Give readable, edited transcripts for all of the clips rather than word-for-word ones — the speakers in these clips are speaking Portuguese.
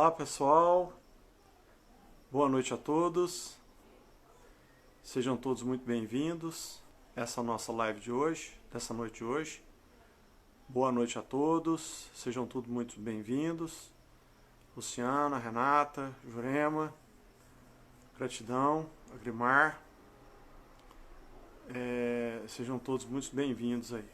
Olá pessoal, boa noite a todos, sejam todos muito bem-vindos a essa nossa live de hoje, dessa noite de hoje. Boa noite a todos, sejam todos muito bem-vindos. Luciana, Renata, Jurema, Gratidão, Agrimar, sejam todos muito bem-vindos aí.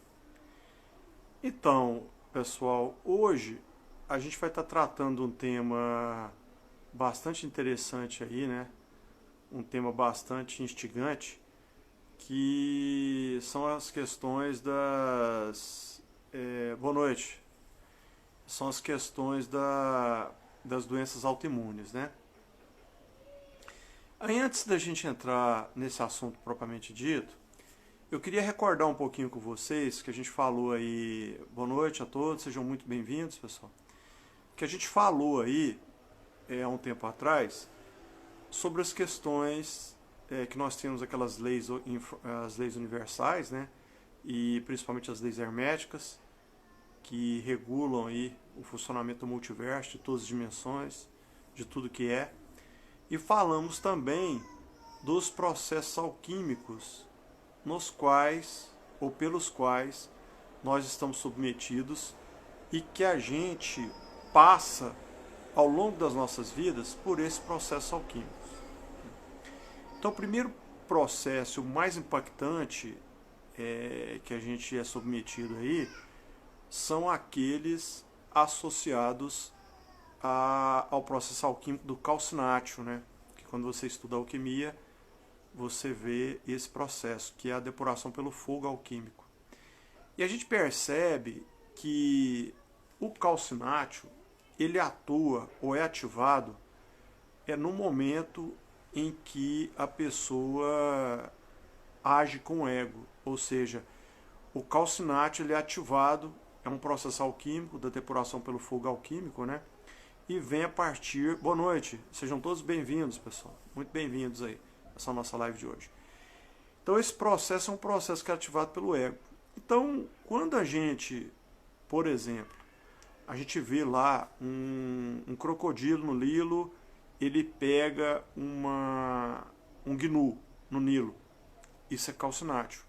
Então, pessoal, hoje a gente vai estar tratando um tema bastante interessante aí, né? Um tema bastante instigante, que são as questões das... boa noite. São as questões das doenças autoimunes, né? Aí, antes da gente entrar nesse assunto propriamente dito, eu queria recordar um pouquinho com vocês que a gente falou aí... Boa noite a todos, sejam muito bem-vindos, pessoal. Que a gente falou aí, há um tempo atrás, sobre as questões que nós temos aquelas leis, as leis universais, né? E principalmente as leis herméticas, que regulam aí o funcionamento do multiverso, de todas as dimensões, de tudo que é. E falamos também dos processos alquímicos nos quais, ou pelos quais, nós estamos submetidos e que a gente passa ao longo das nossas vidas por esse processo alquímico. Então, o primeiro processo, o mais impactante que a gente é submetido aí, são aqueles associados ao processo alquímico do calcinátil, né? Que quando você estuda alquimia, você vê esse processo, que é a depuração pelo fogo alquímico. E a gente percebe que o calcinátil, ele atua ou é ativado no momento em que a pessoa age com o ego. Ou seja, o calcinátil ele é ativado, é um processo alquímico da depuração pelo fogo alquímico, né? E vem a partir... Boa noite, sejam todos bem-vindos, pessoal. Muito bem-vindos aí, essa nossa live de hoje. Então esse processo é um processo que é ativado pelo ego. Então, quando a gente, por exemplo, a gente vê lá um crocodilo no Nilo, ele pega um gnu no Nilo. Isso é calcinátil.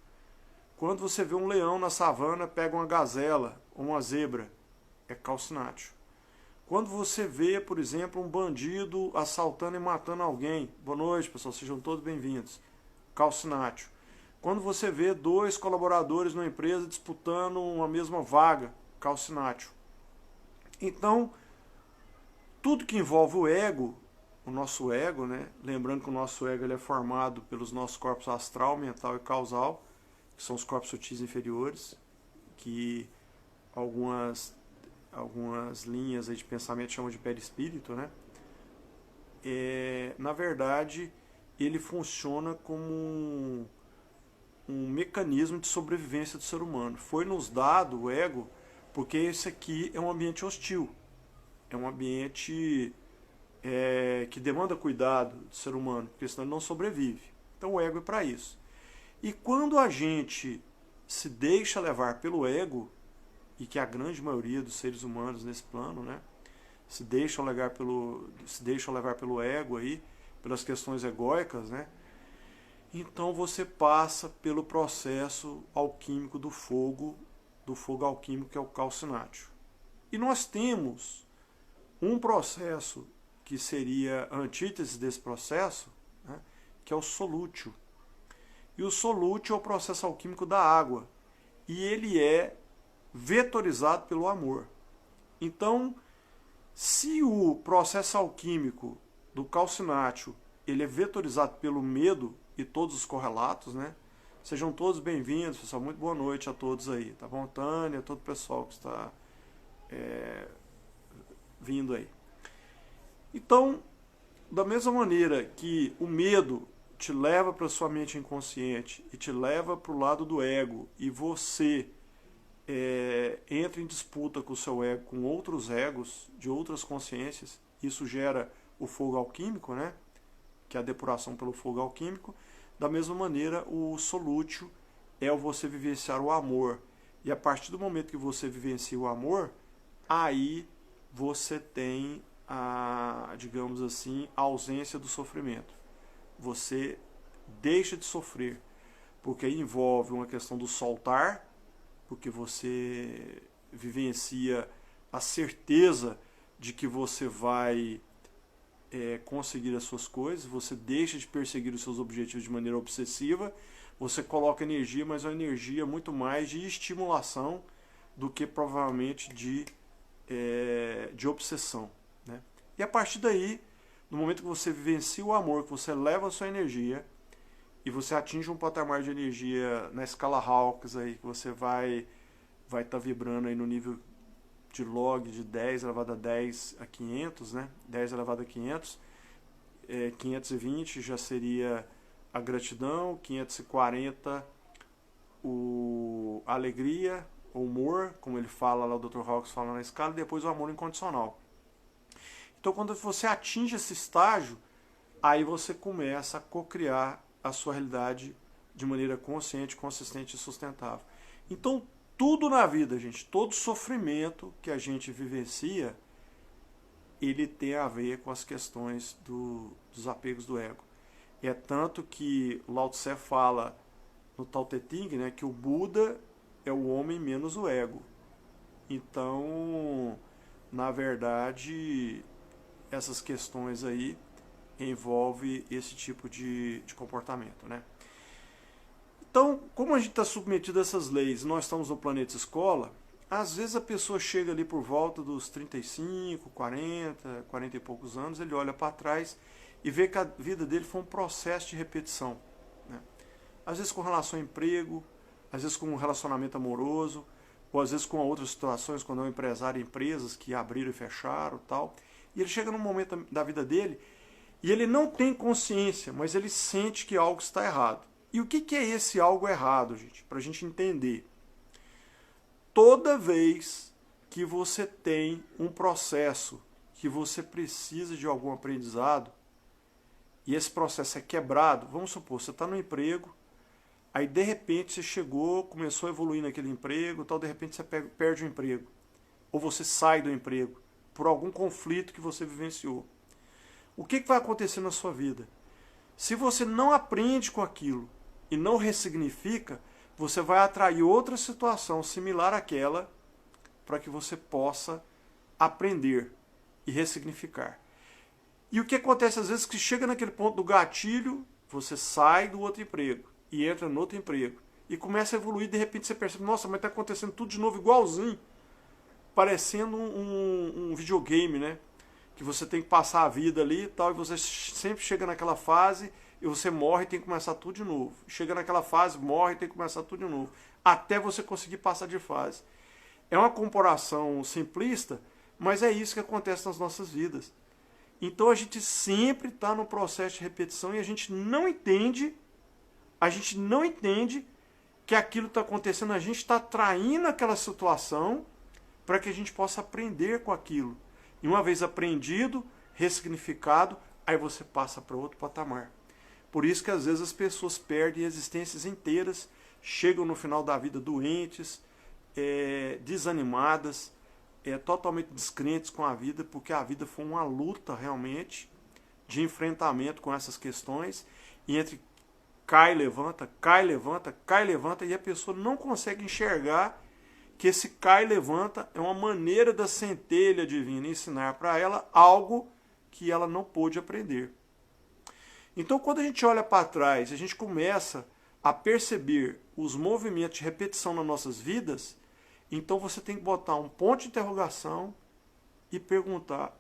Quando você vê um leão na savana, pega uma gazela ou uma zebra, é calcinátil. Quando você vê, por exemplo, um bandido assaltando e matando alguém, boa noite, pessoal, sejam todos bem-vindos, calcinátil. Quando você vê dois colaboradores numa empresa disputando uma mesma vaga, calcinátil. Então, tudo que envolve o ego, o nosso ego, né? Lembrando que o nosso ego ele é formado pelos nossos corpos astral, mental e causal, que são os corpos sutis inferiores, que algumas linhas aí de pensamento chamam de perispírito, né? Na verdade, ele funciona como um mecanismo de sobrevivência do ser humano. Foi nos dado o ego porque esse aqui é um ambiente hostil, é um ambiente que demanda cuidado do ser humano, porque senão ele não sobrevive. Então o ego é para isso. E quando a gente se deixa levar pelo ego, e que a grande maioria dos seres humanos nesse plano, né, se deixam levar pelo ego aí, pelas questões egóicas, né, então você passa pelo processo alquímico do fogo alquímico, que é o calcinátil. E nós temos um processo que seria a antítese desse processo, né, que é o solútil. E o solútil é o processo alquímico da água. E ele é vetorizado pelo amor. Então, se o processo alquímico do calcinátil ele é vetorizado pelo medo e todos os correlatos, né? Sejam todos bem-vindos, pessoal. Muito boa noite a todos aí, tá bom? Tânia, todo o pessoal que está vindo aí. Então, da mesma maneira que o medo te leva para a sua mente inconsciente e te leva para o lado do ego, e você entra em disputa com o seu ego, com outros egos de outras consciências, isso gera o fogo alquímico, né? Que é a depuração pelo fogo alquímico. Da mesma maneira, o solútil é o você vivenciar o amor. E a partir do momento que você vivencia o amor, aí você tem digamos assim, a ausência do sofrimento. Você deixa de sofrer, porque aí envolve uma questão do soltar, porque você vivencia a certeza de que você vai conseguir as suas coisas, você deixa de perseguir os seus objetivos de maneira obsessiva, você coloca energia, mas é uma energia muito mais de estimulação do que provavelmente de obsessão, né? E a partir daí, no momento que você vivencia o amor, que você leva a sua energia e você atinge um patamar de energia na escala Hawkes aí, que você vai estar vibrando aí no nível de log de 10 elevado a 10 a 500, né? 10 elevado a 500, 520 já seria a gratidão, 540 a alegria, o humor, como ele fala lá, o Dr. Hawkes fala na escala, e depois o amor incondicional. Então, quando você atinge esse estágio, aí você começa a cocriar a sua realidade de maneira consciente, consistente e sustentável. Então, tudo na vida, gente, todo sofrimento que a gente vivencia, ele tem a ver com as questões dos apegos do ego. É tanto que Lao Tse fala no Tao Te Ching, né, que o Buda é o homem menos o ego. Então, na verdade, essas questões aí envolvem esse tipo de comportamento, né? Então, como a gente está submetido a essas leis, nós estamos no planeta escola, às vezes a pessoa chega ali por volta dos 35, 40, 40 e poucos anos, ele olha para trás e vê que a vida dele foi um processo de repetição, né? Às vezes com relação ao emprego, às vezes com um relacionamento amoroso, ou às vezes com outras situações, quando é um empresário, empresas que abriram e fecharam e tal. E ele chega num momento da vida dele e ele não tem consciência, mas ele sente que algo está errado. E o que é esse algo errado, gente? Para a gente entender. Toda vez que você tem um processo que você precisa de algum aprendizado, e esse processo é quebrado, vamos supor, você está no emprego, aí de repente você chegou, começou a evoluir naquele emprego, tal, de repente você perde o emprego. Ou você sai do emprego por algum conflito que você vivenciou. O que vai acontecer na sua vida? Se você não aprende com aquilo e não ressignifica, você vai atrair outra situação similar àquela para que você possa aprender e ressignificar. E o que acontece às vezes é que chega naquele ponto do gatilho, você sai do outro emprego e entra no outro emprego e começa a evoluir, de repente você percebe, nossa, mas está acontecendo tudo de novo igualzinho, parecendo um videogame, né? Que você tem que passar a vida ali e tal, e você sempre chega naquela fase e você morre e tem que começar tudo de novo. Chega naquela fase, morre e tem que começar tudo de novo, até você conseguir passar de fase. É uma comparação simplista, mas é isso que acontece nas nossas vidas. Então a gente sempre está no processo de repetição e a gente não entende que aquilo está acontecendo, a gente está atraindo aquela situação para que a gente possa aprender com aquilo. E uma vez aprendido, ressignificado, aí você passa para outro patamar. Por isso que às vezes as pessoas perdem existências inteiras, chegam no final da vida doentes, desanimadas, totalmente descrentes com a vida, porque a vida foi uma luta realmente de enfrentamento com essas questões, e entre cai, levanta, cai, levanta, cai, levanta, e a pessoa não consegue enxergar que esse cai e levanta é uma maneira da centelha divina ensinar para ela algo que ela não pôde aprender. Então, quando a gente olha para trás, a gente começa a perceber os movimentos de repetição nas nossas vidas, então você tem que botar um ponto de interrogação e perguntar: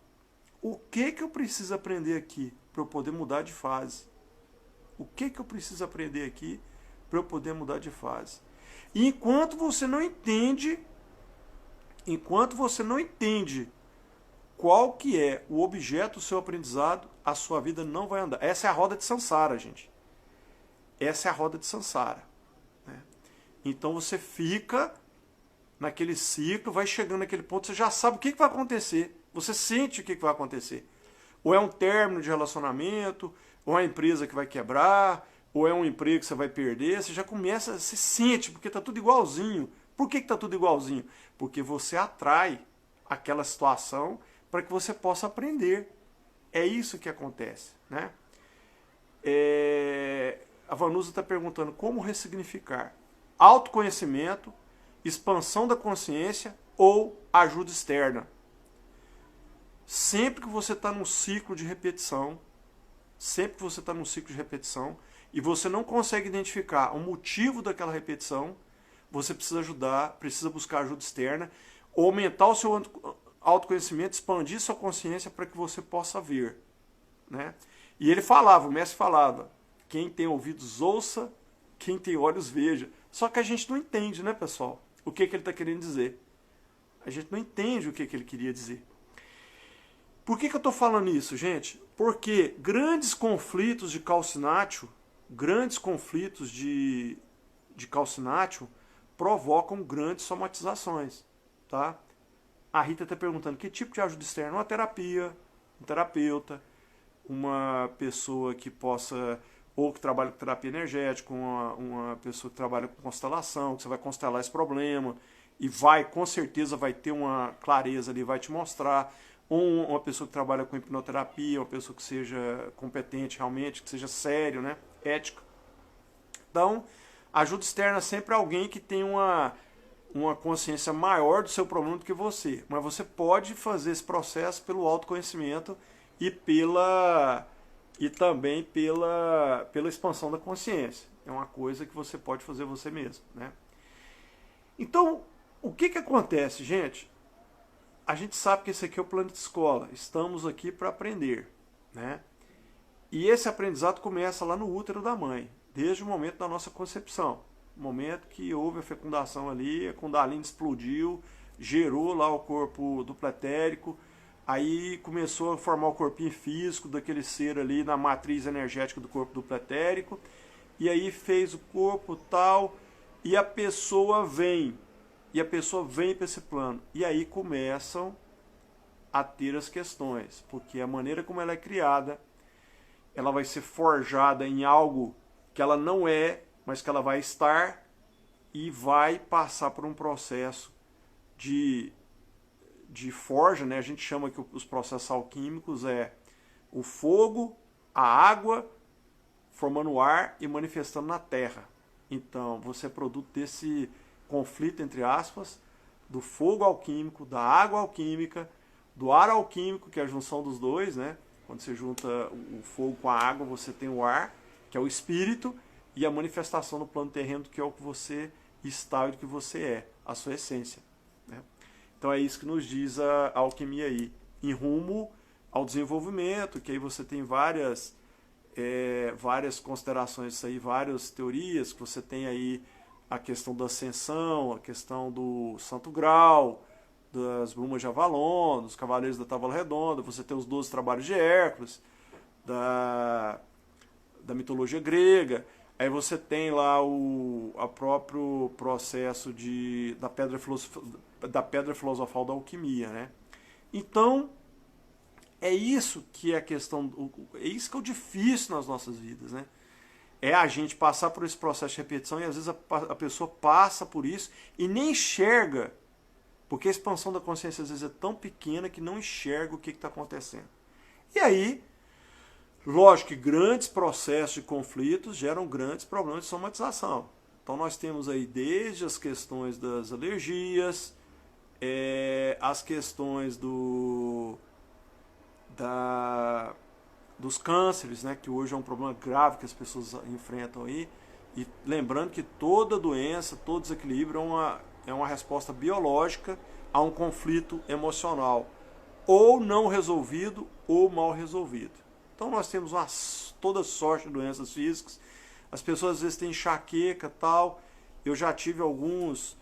o que eu preciso aprender aqui para eu poder mudar de fase? O que eu preciso aprender aqui para eu poder mudar de fase? E enquanto você não entende qual que é o objeto do seu aprendizado, a sua vida não vai andar. Essa é a roda de Sansara, gente. Essa é a roda de Sansara, né? Então você fica naquele ciclo, vai chegando naquele ponto, você já sabe o que vai acontecer. Você sente o que vai acontecer. Ou é um término de relacionamento, ou é uma empresa que vai quebrar, ou é um emprego que você vai perder, você já começa, se sente, porque está tudo igualzinho. Por que está tudo igualzinho? Porque você atrai aquela situação para que você possa aprender. É isso que acontece, né? A Vanusa está perguntando como ressignificar autoconhecimento, expansão da consciência ou ajuda externa. Sempre que você está num ciclo de repetição, e você não consegue identificar o motivo daquela repetição, você precisa buscar ajuda externa, ou aumentar o seu autoconhecimento, expandir sua consciência para que você possa ver, né? E o mestre falava, quem tem ouvidos ouça, quem tem olhos veja. Só que a gente não entende, né, pessoal? O que ele está querendo dizer. A gente não entende o que ele queria dizer. Por que eu estou falando isso, gente? Porque grandes conflitos de calcinátil, provocam grandes somatizações, tá? A Rita está perguntando que tipo de ajuda externa? Uma terapia, um terapeuta, uma pessoa que possa, ou que trabalha com terapia energética, uma pessoa que trabalha com constelação, que você vai constelar esse problema e com certeza vai ter uma clareza ali, vai te mostrar. Ou uma pessoa que trabalha com hipnoterapia, uma pessoa que seja competente realmente, que seja sério, né? Ética. Então, ajuda externa sempre é alguém que tem uma consciência maior do seu problema do que você. Mas você pode fazer esse processo pelo autoconhecimento e também pela expansão da consciência. É uma coisa que você pode fazer você mesmo, né? Então, o que acontece, gente? A gente sabe que esse aqui é o plano de escola. Estamos aqui para aprender, né? E esse aprendizado começa lá no útero da mãe, desde o momento da nossa concepção. O momento que houve a fecundação ali, a Kundalini explodiu, gerou lá o corpo dupletérico, aí começou a formar o corpinho físico daquele ser ali na matriz energética do corpo dupletérico, e aí fez o corpo tal, e a pessoa vem para esse plano. E aí começam a ter as questões, porque a maneira como ela é criada, ela vai ser forjada em algo que ela não é, mas que ela vai estar, e vai passar por um processo de forja, né? A gente chama que os processos alquímicos o fogo, a água, formando o ar e manifestando na terra. Então, você é produto desse conflito, entre aspas, do fogo alquímico, da água alquímica, do ar alquímico, que é a junção dos dois, né? Quando você junta o fogo com a água, você tem o ar, que é o espírito, e a manifestação no plano terreno, que é o que você está e o que você é, a sua essência, né? Então é isso que nos diz a alquimia aí, em rumo ao desenvolvimento, que aí você tem várias considerações disso aí, várias teorias, que você tem aí a questão da ascensão, a questão do Santo Grau, das Brumas de Avalon, dos Cavaleiros da Távola Redonda, você tem os 12 trabalhos de Hércules, da mitologia grega, aí você tem lá o próprio processo da pedra filosofal da alquimia, né? Então, é isso que é a questão, é isso que é o difícil nas nossas vidas, né? É a gente passar por esse processo de repetição, e às vezes a pessoa passa por isso e nem enxerga, porque a expansão da consciência às vezes é tão pequena que não enxerga o que está acontecendo. E aí, lógico que grandes processos de conflitos geram grandes problemas de somatização. Então nós temos aí desde as questões das alergias, as questões dos cânceres, né, que hoje é um problema grave que as pessoas enfrentam aí. E lembrando que toda doença, todo desequilíbrio é uma resposta biológica a um conflito emocional, ou não resolvido ou mal resolvido. Então nós temos toda sorte de doenças físicas. As pessoas às vezes têm enxaqueca e tal. Eu já tive alguns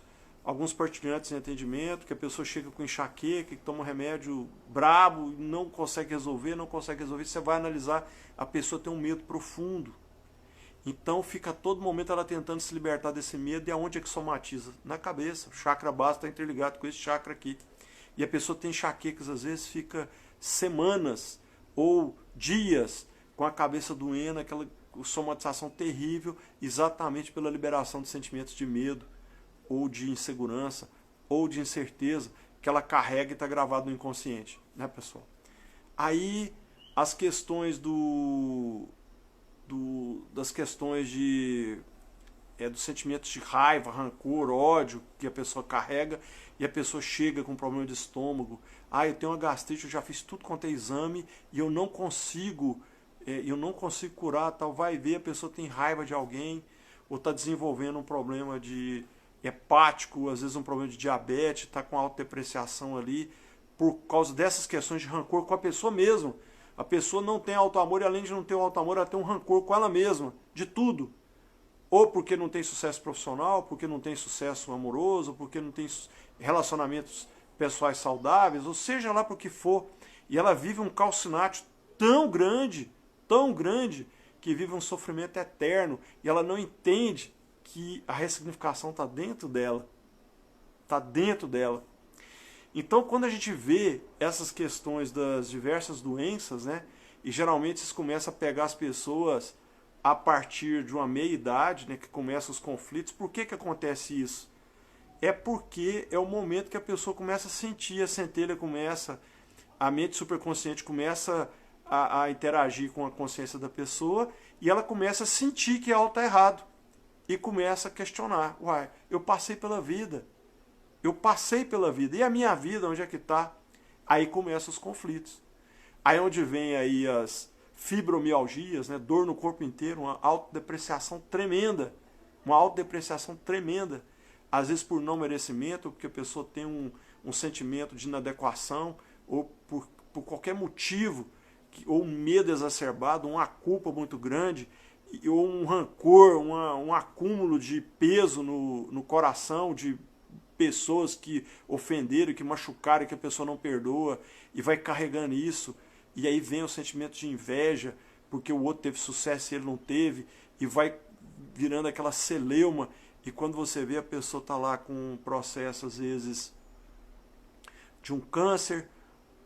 participantes em atendimento que a pessoa chega com enxaqueca, que toma um remédio brabo, não consegue resolver. Você vai analisar, a pessoa tem um medo profundo. Então fica a todo momento ela tentando se libertar desse medo. E aonde é que somatiza? Na cabeça. O chakra base está interligado com esse chakra aqui. E a pessoa tem enxaquecas, às vezes fica semanas ou dias com a cabeça doendo, aquela somatização terrível, exatamente pela liberação de sentimentos de medo, ou de insegurança, ou de incerteza, que ela carrega e está gravado no inconsciente. né, pessoal? Aí as questões das questões dos sentimentos de raiva, rancor, ódio que a pessoa carrega, e a pessoa chega com problema de estômago. Eu tenho uma gastrite, eu já fiz tudo quanto é exame e eu não consigo curar, tal. Vai ver, a pessoa tem raiva de alguém ou está desenvolvendo um problema de hepático, às vezes um problema de diabetes, está com autodepreciação ali por causa dessas questões de rancor com a pessoa mesma. A pessoa não tem auto-amor e além de não ter o auto-amor, ela tem um rancor com ela mesma, de tudo. Ou porque não tem sucesso profissional, porque não tem sucesso amoroso, porque não tem relacionamentos pessoais saudáveis, ou seja lá por que for. E ela vive um calcinato tão grande, que vive um sofrimento eterno. E ela não entende que a ressignificação está dentro dela. Está dentro dela. Então, quando a gente vê essas questões das diversas doenças, né, e geralmente isso começa a pegar as pessoas a partir de uma meia-idade, né, que começam os conflitos. Por que acontece isso? É porque é o momento que a pessoa começa a sentir, a centelha começa, a mente superconsciente começa a interagir com a consciência da pessoa e ela começa a sentir que algo está errado e começa a questionar. Eu passei pela vida. E a minha vida, onde é que está? Aí começam os conflitos. Aí onde vem aí as fibromialgias, né? Dor no corpo inteiro, uma autodepreciação tremenda. Às vezes por não merecimento, porque a pessoa tem um sentimento de inadequação, ou por qualquer motivo, ou um medo exacerbado, uma culpa muito grande, ou um rancor, um acúmulo de peso no coração, de pessoas que ofenderam, que machucaram, que a pessoa não perdoa, e vai carregando isso, e aí vem o sentimento de inveja, porque o outro teve sucesso e ele não teve, e vai virando aquela celeuma, e quando você vê a pessoa está lá com um processo, às vezes, de um câncer,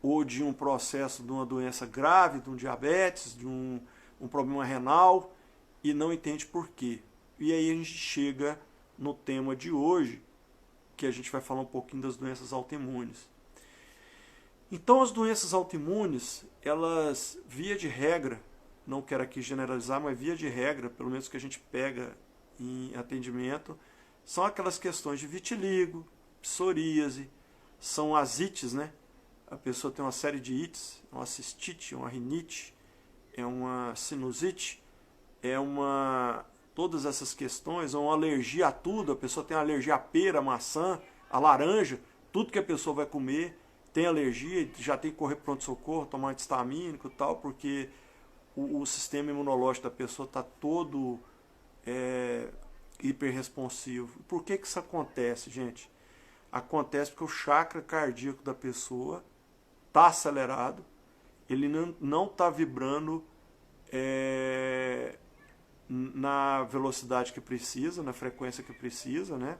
ou de um processo de uma doença grave, de um diabetes, de um problema renal, e não entende por quê. E aí a gente chega no tema de hoje, que a gente vai falar um pouquinho das doenças autoimunes. Então as doenças autoimunes, elas, via de regra, não quero aqui generalizar, mas via de regra, pelo menos que a gente pega em atendimento, são aquelas questões de vitiligo, psoríase, são as ites, né? A pessoa tem uma série de ites, uma cistite, uma rinite, é uma sinusite, todas essas questões, uma alergia a tudo, a pessoa tem alergia à pera, à maçã, à laranja, tudo que a pessoa vai comer tem alergia, já tem que correr para pronto-socorro, tomar anti-histamínico e tal, porque o sistema imunológico da pessoa está todo hiperresponsivo. Por que isso acontece, gente? Acontece porque o chakra cardíaco da pessoa está acelerado, ele não está vibrando na velocidade que precisa, na frequência que precisa, né?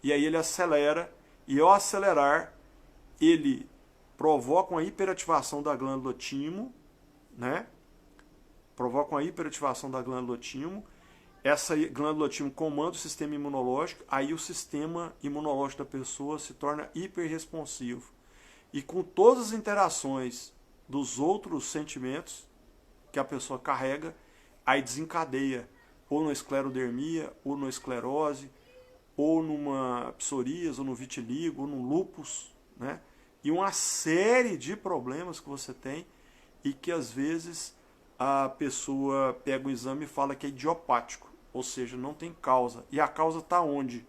E aí ele acelera, e ao acelerar, ele provoca uma hiperativação da glândula timo, né? Provoca uma hiperativação da glândula timo. Essa glândula timo comanda o sistema imunológico, aí o sistema imunológico da pessoa se torna hiperresponsivo. E com todas as interações dos outros sentimentos que a pessoa carrega, aí desencadeia ou numa esclerodermia, ou numa esclerose, ou numa psoríase, ou no vitiligo, ou no lúpus, né? E uma série de problemas que você tem e que às vezes a pessoa pega o exame e fala que é idiopático, ou seja, não tem causa. E a causa está onde?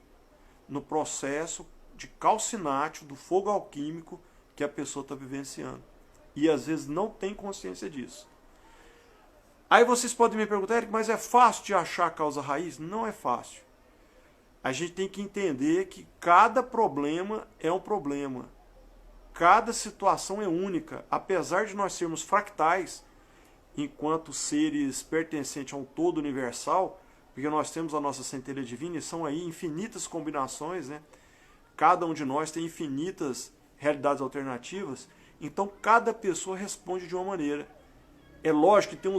No processo de calcinátil, do fogo alquímico que a pessoa está vivenciando. E às vezes não tem consciência disso. Aí vocês podem me perguntar, Eric, mas é fácil de achar a causa raiz? Não é fácil. A gente tem que entender que cada problema é um problema. Cada situação é única. Apesar de nós sermos fractais, enquanto seres pertencentes a um todo universal, porque nós temos a nossa centelha divina e são aí infinitas combinações, né? Cada um de nós tem infinitas realidades alternativas, então cada pessoa responde de uma maneira. É lógico que tem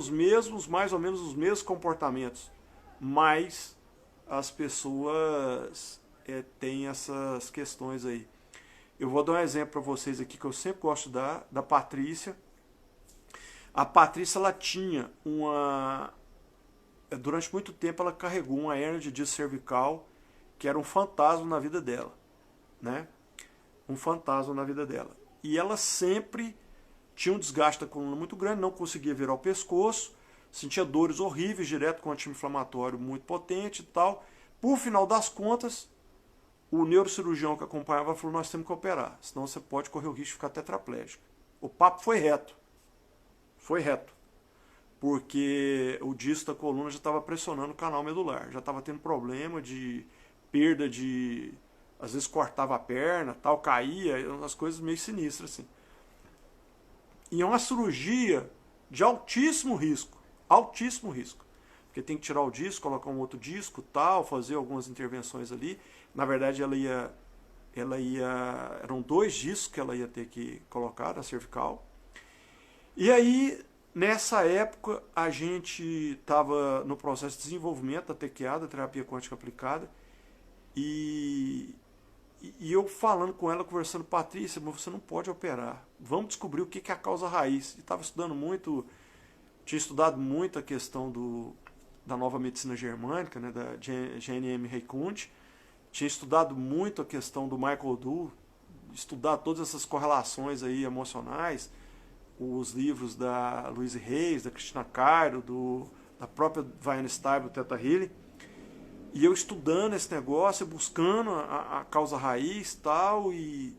mais ou menos os mesmos comportamentos, mas as pessoas têm essas questões aí. Eu vou dar um exemplo para vocês aqui que eu sempre gosto de dar, da Patrícia. A Patrícia, ela tinha uma... Durante muito tempo ela carregou uma hernia de disco cervical que era um fantasma na vida dela, né? Um fantasma na vida dela. E ela sempre tinha um desgaste da coluna muito grande, não conseguia virar o pescoço, sentia dores horríveis, direto com anti-inflamatório muito potente e tal. Por final das contas, o neurocirurgião que acompanhava falou, nós temos que operar, senão você pode correr o risco de ficar tetraplégico. O papo foi reto. Foi reto. Porque o disco da coluna já estava pressionando o canal medular, já estava tendo problema de perda de... Às vezes cortava a perna, tal, caía, umas coisas meio sinistras assim. E é uma cirurgia de altíssimo risco, porque tem que tirar o disco, colocar um outro disco, tal, fazer algumas intervenções ali. Na verdade, eram 2 discos que ela ia ter que colocar na cervical. E aí, nessa época, a gente estava no processo de desenvolvimento da TQA, da terapia quântica aplicada, e eu falando com ela, conversando, Patrícia, mas você não pode operar. Vamos descobrir o que é a causa raiz. E estava estudando muito, tinha estudado muito a questão da nova medicina germânica, né, da GNM Reikund. Tinha estudado muito a questão do Michael Due, estudado todas essas correlações aí emocionais, os livros da Louise Hayes, da Cristina Cairo, da própria Diane Steibel, Theta Healy. E eu estudando esse negócio, buscando a causa raiz tal, e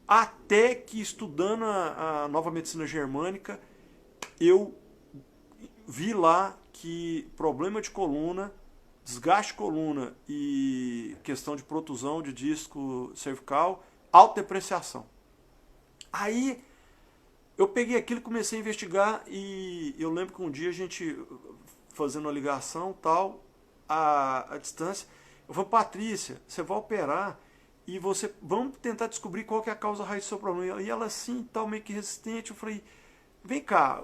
até que estudando a nova medicina germânica, eu vi lá que problema de coluna, desgaste de coluna e questão de protusão de disco cervical, autodepreciação. Aí eu peguei aquilo e comecei a investigar, e eu lembro que um dia a gente fazendo uma ligação tal, a distância, eu falei, Patrícia, você vai operar e vamos tentar descobrir qual que é a causa raiz do seu problema. E ela assim, tal, meio que resistente, eu falei, vem cá,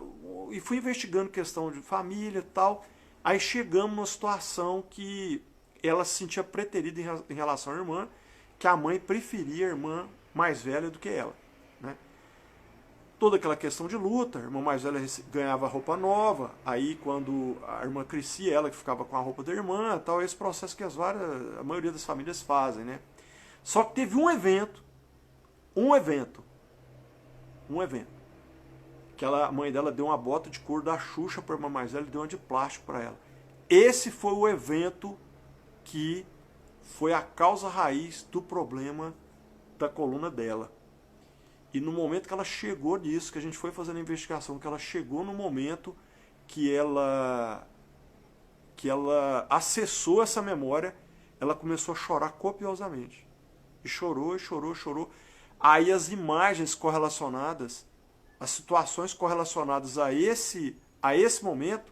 e fui investigando questão de família e tal, aí chegamos numa situação que ela se sentia preterida em relação à irmã, que a mãe preferia a irmã mais velha do que ela, né? Toda aquela questão de luta, a irmã mais velha ganhava roupa nova, aí quando a irmã crescia, ela que ficava com a roupa da irmã, tal, esse processo que a maioria das famílias fazem, né? Só que teve um evento, que a mãe dela deu uma bota de couro da Xuxa para a irmã mais velha e deu uma de plástico para ela. Esse foi o evento que foi a causa raiz do problema da coluna dela. E no momento que ela chegou nisso, que a gente foi fazendo a investigação, que ela chegou no momento que ela acessou essa memória, ela começou a chorar copiosamente. E chorou, e chorou, chorou. Aí as imagens correlacionadas, as situações correlacionadas a esse momento,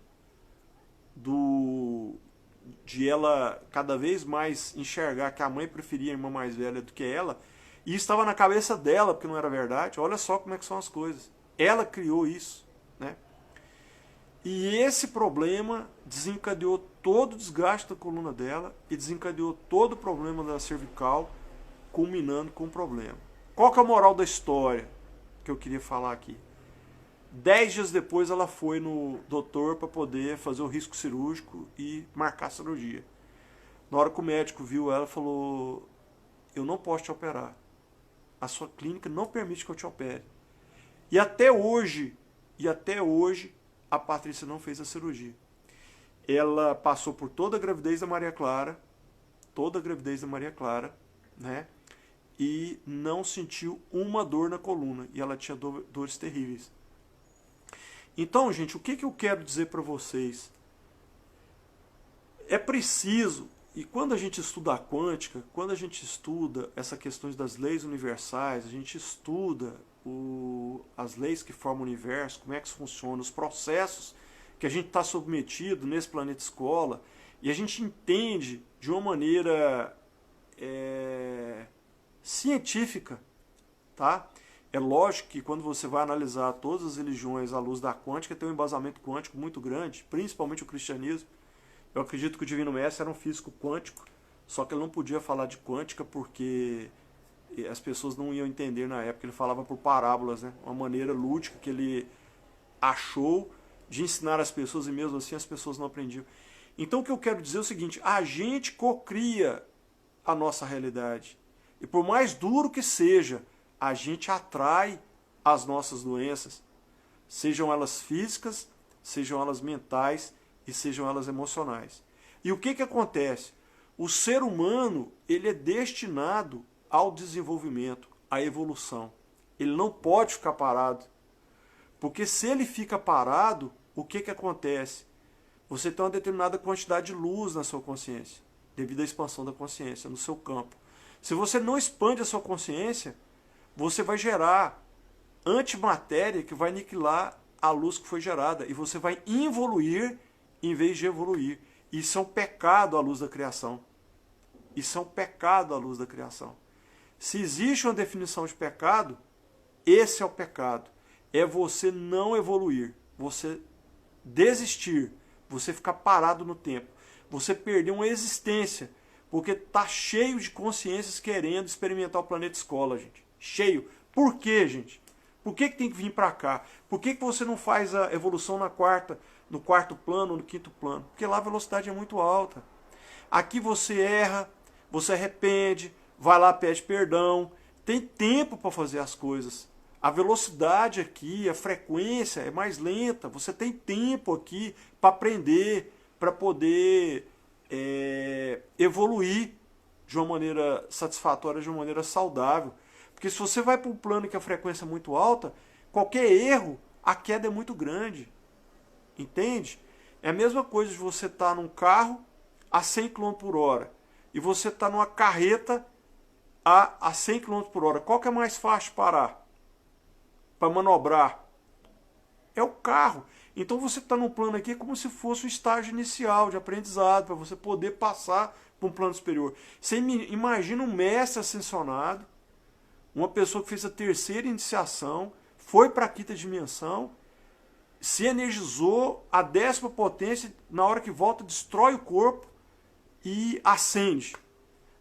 de ela cada vez mais enxergar que a mãe preferia a irmã mais velha do que ela, e isso estava na cabeça dela, porque não era verdade. Olha só como é que são as coisas. Ela criou isso, né? E esse problema desencadeou todo o desgaste da coluna dela e desencadeou todo o problema da cervical, culminando com o problema. Qual que é a moral da história que eu queria falar aqui? 10 dias depois ela foi no doutor para poder fazer o risco cirúrgico e marcar a cirurgia. Na hora que o médico viu ela, falou, eu não posso te operar. A sua clínica não permite que eu te opere. E até hoje, a Patrícia não fez a cirurgia. Ela passou por toda a gravidez da Maria Clara, né? E não sentiu uma dor na coluna. E ela tinha dores terríveis. Então, gente, o que eu quero dizer para vocês? É preciso, e quando a gente estuda a quântica, quando a gente estuda essas questões das leis universais, a gente estuda as leis que formam o universo, como é que isso funciona, os processos que a gente está submetido nesse planeta escola, e a gente entende de uma maneira científica, tá? É lógico que quando você vai analisar todas as religiões à luz da quântica, tem um embasamento quântico muito grande, principalmente o cristianismo. Eu acredito que o Divino Mestre era um físico quântico, só que ele não podia falar de quântica porque as pessoas não iam entender na época. Ele falava por parábolas, né? Uma maneira lúdica que ele achou de ensinar as pessoas, e mesmo assim as pessoas não aprendiam. Então o que eu quero dizer é o seguinte: a gente cocria a nossa realidade. E por mais duro que seja, a gente atrai as nossas doenças, sejam elas físicas, sejam elas mentais e sejam elas emocionais. E o que acontece? O ser humano, ele é destinado ao desenvolvimento, à evolução. Ele não pode ficar parado. Porque se ele fica parado, o que acontece? Você tem uma determinada quantidade de luz na sua consciência, devido à expansão da consciência no seu campo. Se você não expande a sua consciência, você vai gerar antimatéria que vai aniquilar a luz que foi gerada. E você vai involuir em vez de evoluir. Isso é um pecado à luz da criação. Isso é um pecado à luz da criação. Se existe uma definição de pecado, esse é o pecado. É você não evoluir, você desistir, você ficar parado no tempo, você perder uma existência, porque está cheio de consciências querendo experimentar o planeta escola, gente. Cheio. Por quê, gente? Por que tem que vir para cá? Por que você não faz a evolução no quarto plano, no quinto plano? Porque lá a velocidade é muito alta. Aqui você erra, você arrepende, vai lá, pede perdão, tem tempo para fazer as coisas. A velocidade aqui, a frequência é mais lenta, você tem tempo aqui para aprender, para poder evoluir de uma maneira satisfatória, de uma maneira saudável. Porque se você vai para um plano que a frequência é muito alta, qualquer erro, a queda é muito grande. Entende? É a mesma coisa de você estar num carro a 100 km por hora e você está numa carreta a 100 km por hora. Qual que é mais fácil de parar? Para manobrar? É o carro. Então você está num plano aqui como se fosse o estágio inicial de aprendizado, para você poder passar para um plano superior. Você imagina um mestre ascensionado, uma pessoa que fez a terceira iniciação, foi para a quinta dimensão, se energizou a 10ª potência, na hora que volta destrói o corpo e ascende.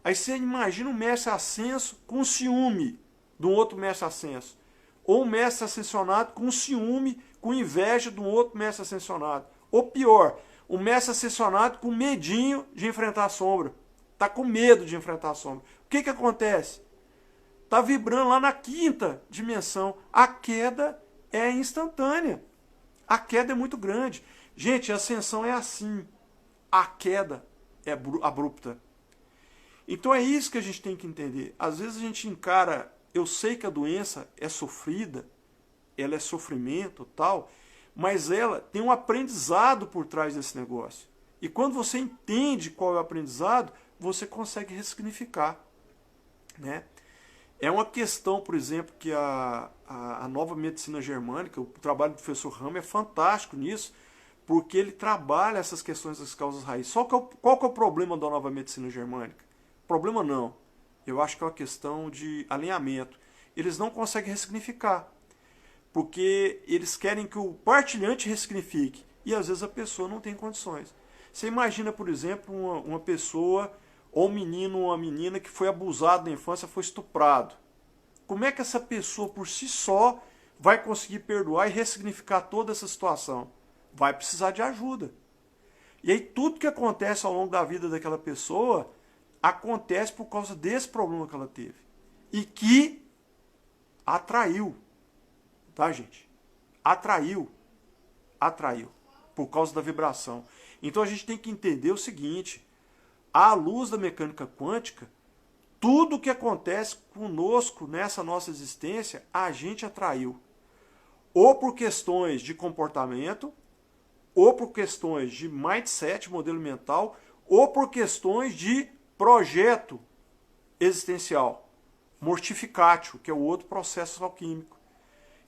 Aí você imagina um mestre ascenso com ciúme de um outro mestre ascenso. Ou um mestre ascensionado com ciúme, com inveja de um outro mestre ascensionado. Ou pior, um mestre ascensionado com medinho de enfrentar a sombra. Está com medo de enfrentar a sombra. O que acontece? Está vibrando lá na quinta dimensão. A queda é instantânea. A queda é muito grande. Gente, a ascensão é assim. A queda é abrupta. Então é isso que a gente tem que entender. Às vezes a gente encara, eu sei que a doença é sofrida, ela é sofrimento, tal, mas ela tem um aprendizado por trás desse negócio. E quando você entende qual é o aprendizado, você consegue ressignificar, né? É uma questão, por exemplo, que a nova medicina germânica, o trabalho do professor Hammer é fantástico nisso, porque ele trabalha essas questões das causas raízes. Só que qual que é o problema da nova medicina germânica? Problema não. Eu acho que é uma questão de alinhamento. Eles não conseguem ressignificar, porque eles querem que o partilhante ressignifique, e às vezes a pessoa não tem condições. Você imagina, por exemplo, uma pessoa, ou um menino ou uma menina que foi abusado na infância, foi estuprado. Como é que essa pessoa, por si só, vai conseguir perdoar e ressignificar toda essa situação? Vai precisar de ajuda. E aí tudo que acontece ao longo da vida daquela pessoa acontece por causa desse problema que ela teve. E que atraiu. Tá, gente? Atraiu. Por causa da vibração. Então a gente tem que entender o seguinte: à luz da mecânica quântica, tudo que acontece conosco nessa nossa existência, a gente atraiu. Ou por questões de comportamento, ou por questões de mindset, modelo mental, ou por questões de projeto existencial, mortificatio, que é o outro processo alquímico.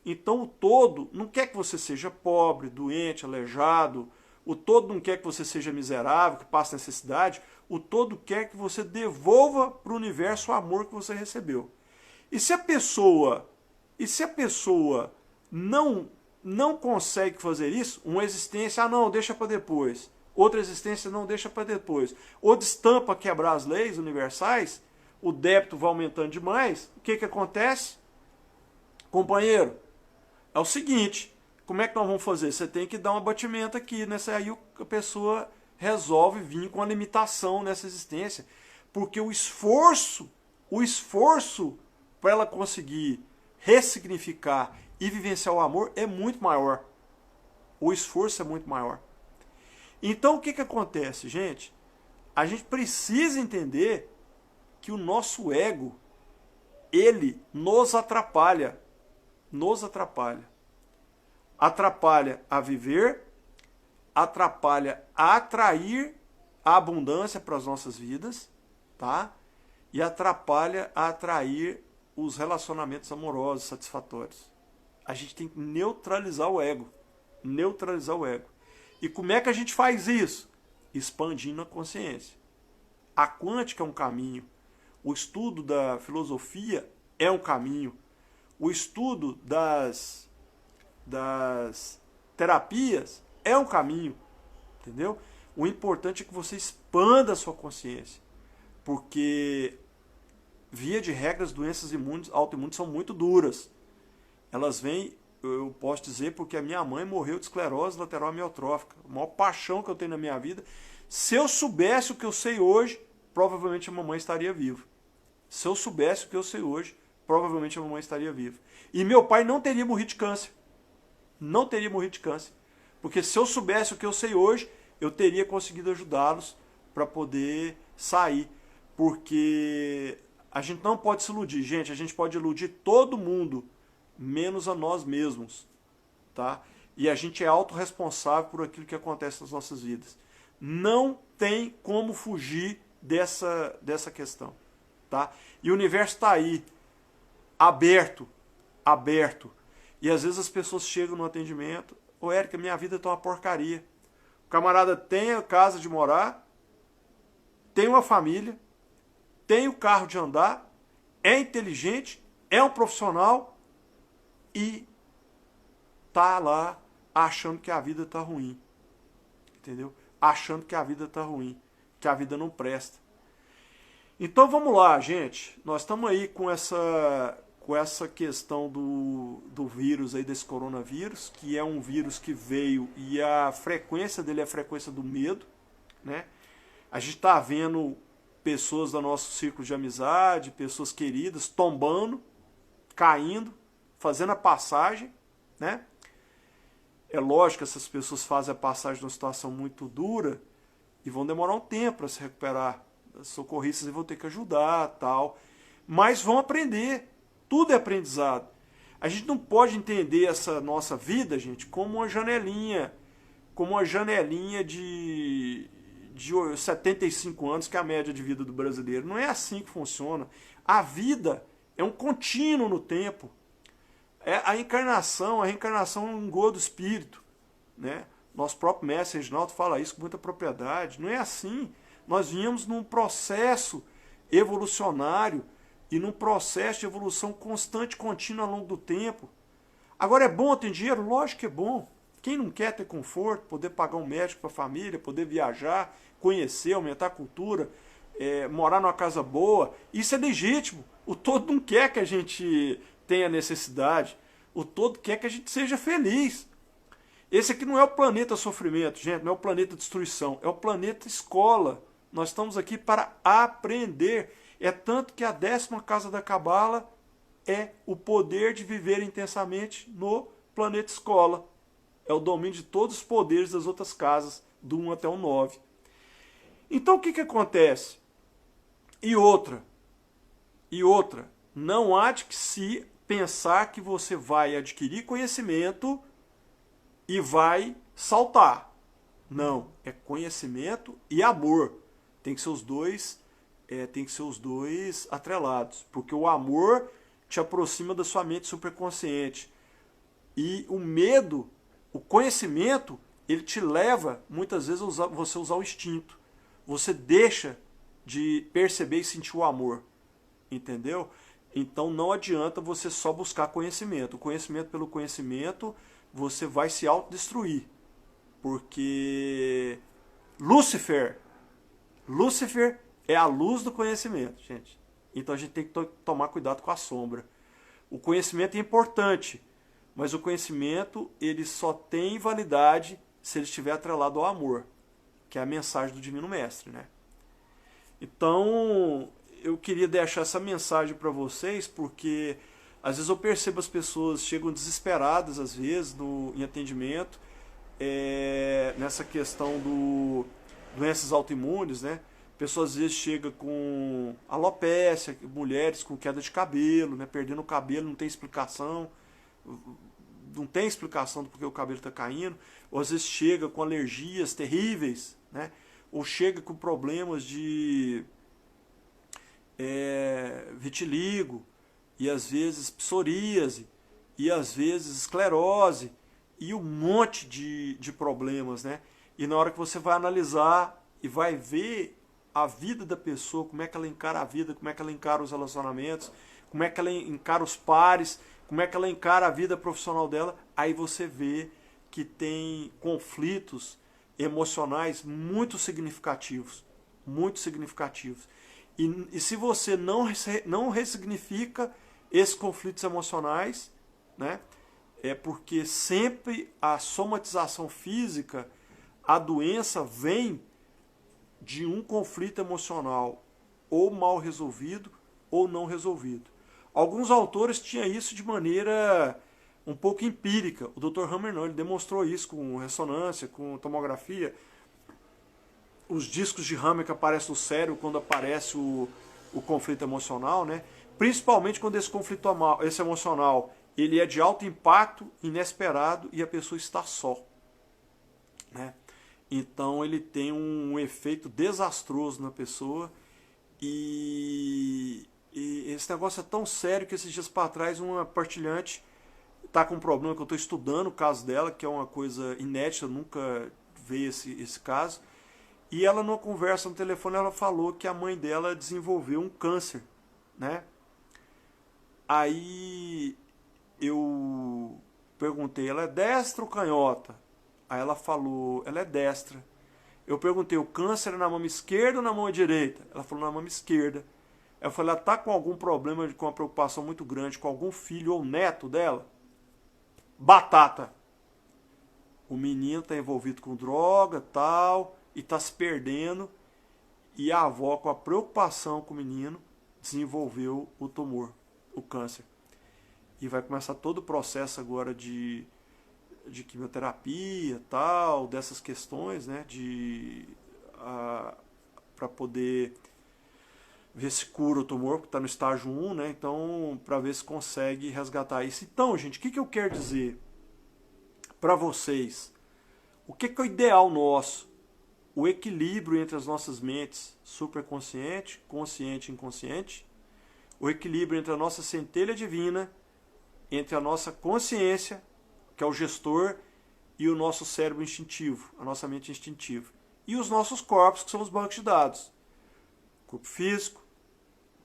Então o todo não quer que você seja pobre, doente, aleijado, o todo não quer que você seja miserável, que passe necessidade, o todo quer que você devolva para o universo o amor que você recebeu. E se a pessoa não consegue fazer isso, uma existência, não, deixa para depois. Outra existência, não, deixa para depois. Ou destampa quebrar as leis universais, o débito vai aumentando demais, o que acontece? Companheiro, é o seguinte, como é que nós vamos fazer? Você tem que dar um abatimento aqui, né? Aí a pessoa resolve vir com a limitação nessa existência, porque o esforço para ela conseguir ressignificar e vivenciar o amor é muito maior. O esforço é muito maior. Então o que acontece, gente? A gente precisa entender que o nosso ego, ele nos atrapalha. Nos atrapalha. Atrapalha a viver, atrapalha a atrair a abundância para as nossas vidas, tá? E atrapalha a atrair os relacionamentos amorosos satisfatórios. A gente tem que neutralizar o ego. Neutralizar o ego. E como é que a gente faz isso? Expandindo a consciência. A quântica é um caminho. O estudo da filosofia é um caminho. O estudo das terapias é um caminho. Entendeu? O importante é que você expanda a sua consciência. Porque, via de regra, as doenças autoimunes são muito duras. Elas vêm, eu posso dizer, porque a minha mãe morreu de esclerose lateral amiotrófica. A maior paixão que eu tenho na minha vida. Se eu soubesse o que eu sei hoje, provavelmente a mamãe estaria viva. Se eu soubesse o que eu sei hoje, provavelmente a mamãe estaria viva. E meu pai não teria morrido de câncer. Não teria morrido de câncer. Porque se eu soubesse o que eu sei hoje, eu teria conseguido ajudá-los para poder sair. Porque a gente não pode se iludir, gente. A gente pode iludir todo mundo, menos a nós mesmos. Tá? E a gente é autorresponsável por aquilo que acontece nas nossas vidas. Não tem como fugir dessa questão. Tá? E o universo está aí, aberto. E às vezes as pessoas chegam no atendimento: ô Érica, minha vida está uma porcaria. O camarada tem a casa de morar, tem uma família, tem o carro de andar, é inteligente, é um profissional e tá lá achando que a vida está ruim. Entendeu? Achando que a vida está ruim, que a vida não presta. Então vamos lá, gente. Nós estamos aí com essa questão do vírus aí, desse coronavírus, que é um vírus que veio e a frequência dele é a frequência do medo, né? A gente está vendo pessoas do nosso círculo de amizade, pessoas queridas, tombando, caindo, fazendo a passagem, né? É lógico que essas pessoas fazem a passagem de uma situação muito dura e vão demorar um tempo para se recuperar. Os socorristas vão ter que ajudar, tal, mas vão aprender. Tudo é aprendizado. A gente não pode entender essa nossa vida, gente, como uma janelinha de 75 anos, que é a média de vida do brasileiro. Não é assim que funciona. A vida é um contínuo no tempo. A reencarnação é um gol do espírito, né? Nosso próprio mestre Reginaldo fala isso com muita propriedade. Não é assim. Nós viemos num processo evolucionário e num processo de evolução constante e contínua ao longo do tempo. Agora, é bom ter dinheiro? Lógico que é bom. Quem não quer ter conforto, poder pagar um médico para a família, poder viajar, conhecer, aumentar a cultura, morar numa casa boa, isso é legítimo. O todo não quer que a gente tenha necessidade. O todo quer que a gente seja feliz. Esse aqui não é o planeta sofrimento, gente, não é o planeta destruição, é o planeta escola. Nós estamos aqui para aprender. É tanto que a 10ª casa da Cabala é o poder de viver intensamente no planeta escola. É o domínio de todos os poderes das outras casas, do 1 até o 9. Então o que acontece? E outra, não há de que se pensar que você vai adquirir conhecimento e vai saltar. Não, é conhecimento e amor. Tem que ser os dois atrelados, porque o amor te aproxima da sua mente superconsciente e o medo, o conhecimento, ele te leva muitas vezes a você usar o instinto. Você deixa de perceber e sentir o amor, entendeu? Então não adianta você só buscar conhecimento. O conhecimento pelo conhecimento, você vai se autodestruir, porque Lúcifer é a luz do conhecimento, gente. Então a gente tem que tomar cuidado com a sombra. O conhecimento é importante, mas o conhecimento ele só tem validade se ele estiver atrelado ao amor, que é a mensagem do Divino Mestre, né? Então, eu queria deixar essa mensagem para vocês, porque às vezes eu percebo as pessoas chegam desesperadas, às vezes, em atendimento, nessa questão do doenças autoimunes, né? Pessoas às vezes chegam com alopécia, mulheres com queda de cabelo, né? Perdendo o cabelo, não tem explicação do porquê o cabelo está caindo, ou às vezes chega com alergias terríveis, né? Ou chega com problemas de vitiligo, e às vezes psoríase, e às vezes esclerose, e um monte de problemas, né? E na hora que você vai analisar e vai ver a vida da pessoa, como é que ela encara a vida, como é que ela encara os relacionamentos, como é que ela encara os pares, como é que ela encara a vida profissional dela, aí você vê que tem conflitos emocionais muito significativos, muito significativos. E se você não ressignifica esses conflitos emocionais, né, é porque sempre a somatização física, a doença vem de um conflito emocional ou mal resolvido ou não resolvido. Alguns autores tinham isso de maneira um pouco empírica. O Dr. Hammer não, ele demonstrou isso com ressonância, com tomografia. Os discos de Hammer que aparecem no cérebro quando aparece o conflito emocional, né? Principalmente quando esse conflito emocional ele é de alto impacto, inesperado e a pessoa está só, né? Então ele tem um efeito desastroso na pessoa e esse negócio é tão sério que esses dias para trás uma partilhante está com um problema que eu estou estudando o caso dela, que é uma coisa inédita, eu nunca vi esse caso. E ela, numa conversa no telefone, ela falou que a mãe dela desenvolveu um câncer, né? Aí eu perguntei, ela é destra ou canhota? Aí ela falou, ela é destra. Eu perguntei, o câncer é na mão esquerda ou na mão direita? Ela falou, na mão esquerda. Eu falei, ela está com algum problema, com uma preocupação muito grande com algum filho ou neto dela? Batata. O menino está envolvido com droga, tal, e está se perdendo. E a avó, com a preocupação com o menino, desenvolveu o tumor, o câncer. E vai começar todo o processo agora de quimioterapia, tal, dessas questões, né, para poder ver se cura o tumor, porque está no estágio 1, né? Então, para ver se consegue resgatar isso. Então, gente, o que eu quero dizer para vocês? O que é o ideal nosso? O equilíbrio entre as nossas mentes supraconsciente, consciente e inconsciente. O equilíbrio entre a nossa centelha divina, entre a nossa consciência, que é o gestor, e o nosso cérebro instintivo, a nossa mente instintiva. E os nossos corpos, que são os bancos de dados. Corpo físico,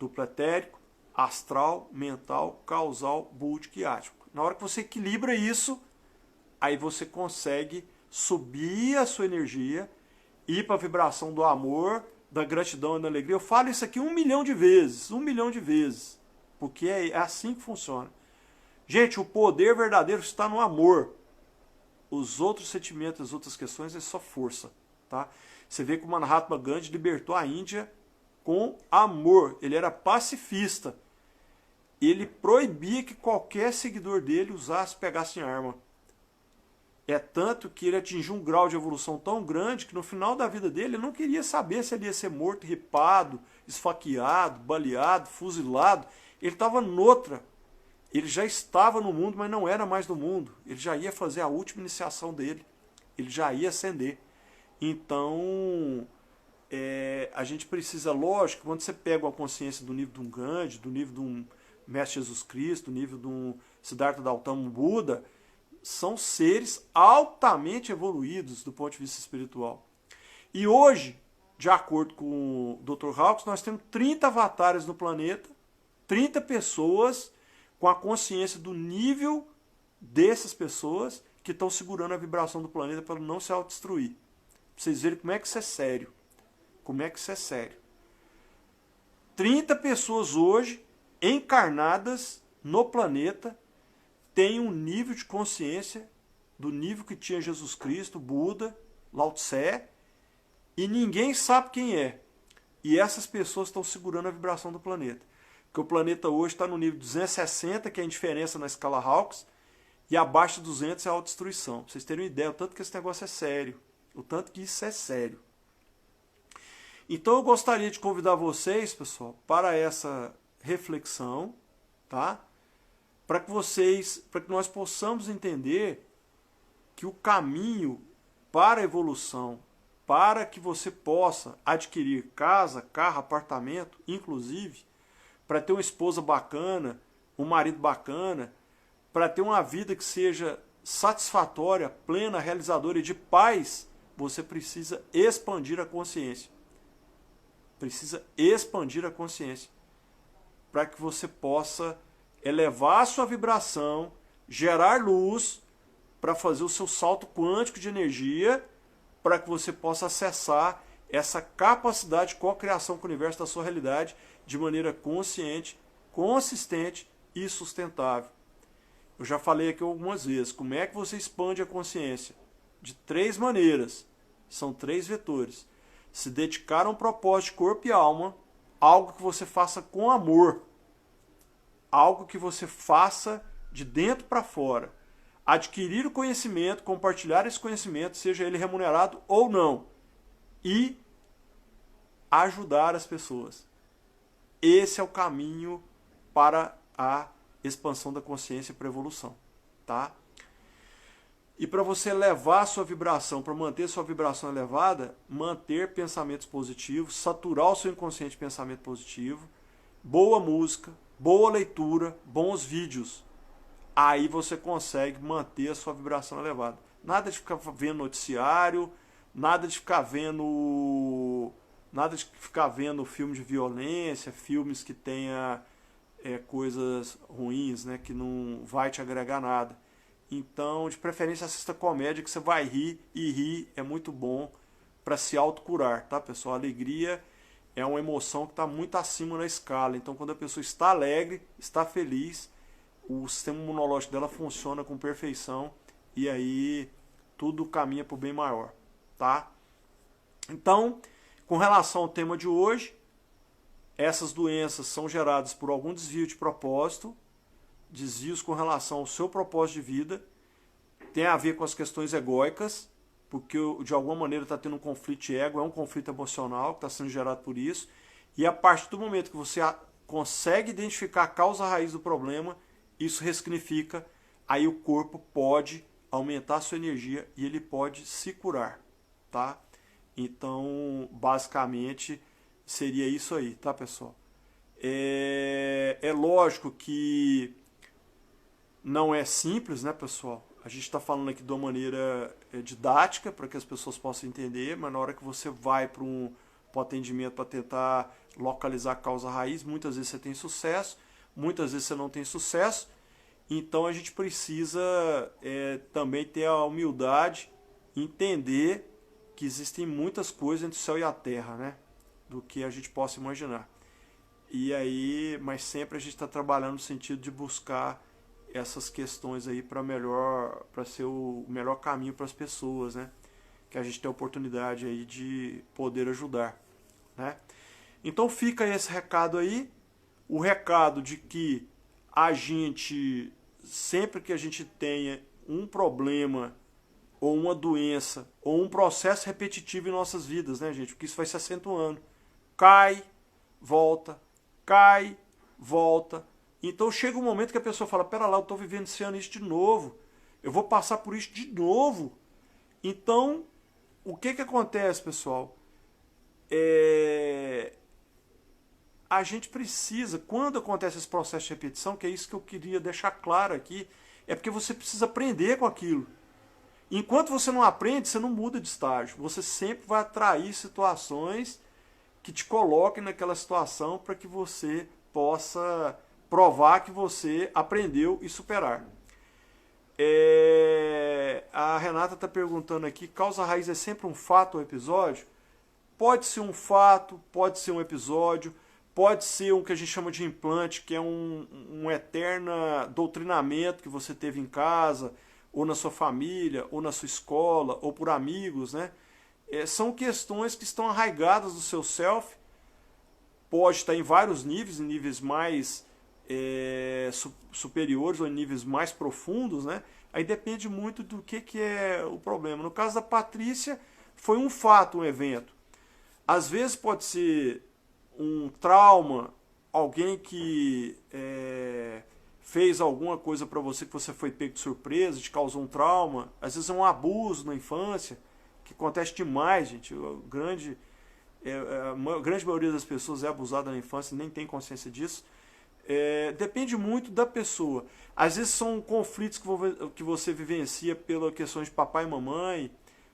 duplo etérico, astral, mental, causal, búdico e ático. Na hora que você equilibra isso, aí você consegue subir a sua energia, ir para a vibração do amor, da gratidão e da alegria. Eu falo isso aqui 1 milhão de vezes, porque é assim que funciona. Gente, o poder verdadeiro está no amor. Os outros sentimentos, as outras questões, é só força, tá? Você vê que o Mahatma Gandhi libertou a Índia com amor. Ele era pacifista. Ele proibia que qualquer seguidor dele pegasse arma. É tanto que ele atingiu um grau de evolução tão grande que no final da vida dele ele não queria saber se ele ia ser morto, ripado, esfaqueado, baleado, fuzilado. Ele estava noutra. Ele já estava no mundo, mas não era mais do mundo. Ele já ia fazer a última iniciação dele. Ele já ia ascender. Então, a gente precisa, lógico, quando você pega a consciência do nível de um Gandhi, do nível de um Mestre Jesus Cristo, do nível de um Siddhartha Gautama, um Buda, são seres altamente evoluídos do ponto de vista espiritual. E hoje, de acordo com o Dr. Hawkins, nós temos 30 avatares no planeta, 30 pessoas com a consciência do nível dessas pessoas que estão segurando a vibração do planeta para não se autodestruir. Pra vocês verem como é que isso é sério. Como é que isso é sério. 30 pessoas hoje encarnadas no planeta têm um nível de consciência do nível que tinha Jesus Cristo, Buda, Lao Tse, e ninguém sabe quem é. E essas pessoas estão segurando a vibração do planeta. Porque o planeta hoje está no nível 260, que é a indiferença na escala Hawkes, e abaixo de 200 é a autodestruição. Pra vocês terem uma ideia, o tanto que esse negócio é sério. O tanto que isso é sério. Então eu gostaria de convidar vocês, pessoal, para essa reflexão, tá? Para que nós possamos entender que o caminho para a evolução, para que você possa adquirir casa, carro, apartamento, inclusive, para ter uma esposa bacana, um marido bacana, para ter uma vida que seja satisfatória, plena, realizadora e de paz, você precisa expandir a consciência. Precisa expandir a consciência para que você possa elevar a sua vibração, gerar luz para fazer o seu salto quântico de energia, para que você possa acessar essa capacidade de co-criação com o universo da sua realidade de maneira consciente, consistente e sustentável. Eu já falei aqui algumas vezes, como é que você expande a consciência? De 3 maneiras, são 3 vetores. Se dedicar a um propósito de corpo e alma, algo que você faça com amor, algo que você faça de dentro para fora. Adquirir o conhecimento, compartilhar esse conhecimento, seja ele remunerado ou não, e ajudar as pessoas. Esse é o caminho para a expansão da consciência e para a evolução, tá? E para você elevar a sua vibração, para manter sua vibração elevada, manter pensamentos positivos, saturar o seu inconsciente de pensamento positivo, boa música, boa leitura, bons vídeos. Aí você consegue manter a sua vibração elevada. Nada de ficar vendo noticiário, nada de ficar vendo filme de violência, filmes que tenha coisas ruins, né, que não vai te agregar nada. Então, de preferência, assista comédia que você vai rir, e rir é muito bom para se autocurar, tá, pessoal? A alegria é uma emoção que está muito acima na escala. Então, quando a pessoa está alegre, está feliz, o sistema imunológico dela funciona com perfeição e aí tudo caminha para o bem maior, tá? Então, com relação ao tema de hoje, essas doenças são geradas por algum desvio de propósito, desvios com relação ao seu propósito de vida, tem a ver com as questões egóicas, porque de alguma maneira está tendo um conflito de ego, é um conflito emocional que está sendo gerado por isso, e a partir do momento que você consegue identificar a causa raiz do problema, isso ressignifica, aí o corpo pode aumentar a sua energia e ele pode se curar, tá? Então, basicamente, seria isso aí, tá, pessoal? É lógico que não é simples, né, pessoal? A gente está falando aqui de uma maneira didática para que as pessoas possam entender, mas na hora que você vai para um atendimento para tentar localizar a causa raiz, muitas vezes você tem sucesso, muitas vezes você não tem sucesso. Então a gente precisa também ter a humildade, entender que existem muitas coisas entre o céu e a terra, né? Do que a gente possa imaginar. E aí, mas sempre a gente está trabalhando no sentido de buscar essas questões aí para ser o melhor caminho para as pessoas, né? Que a gente tem a oportunidade aí de poder ajudar, né? Então fica esse recado aí, o recado de que a gente, sempre que a gente tenha um problema ou uma doença ou um processo repetitivo em nossas vidas, né, gente? Porque isso vai se acentuando. Cai, volta, cai, volta. Então chega um momento que a pessoa fala, pera lá, eu estou vivenciando isso de novo, eu vou passar por isso de novo. Então, o que acontece, pessoal? A gente precisa, quando acontece esse processo de repetição, que é isso que eu queria deixar claro aqui, é porque você precisa aprender com aquilo. Enquanto você não aprende, você não muda de estágio. Você sempre vai atrair situações que te coloquem naquela situação para que você possa provar que você aprendeu e superar. A Renata está perguntando aqui, causa raiz é sempre um fato ou episódio? Pode ser um fato, pode ser um episódio, pode ser um que a gente chama de implante, que é um eterno doutrinamento que você teve em casa, ou na sua família, ou na sua escola, ou por amigos, né? São questões que estão arraigadas no seu self, pode estar em vários níveis, em níveis mais superiores ou em níveis mais profundos, né? Aí depende muito do que é o problema. No caso da Patrícia, foi um fato, um evento. Às vezes pode ser um trauma, alguém que fez alguma coisa para você que você foi pego de surpresa, te causou um trauma. Às vezes é um abuso na infância, que acontece demais, gente. A grande maioria das pessoas é abusada na infância, nem tem consciência disso. Depende muito da pessoa. Às vezes são conflitos que você vivencia pela questão de papai e mamãe,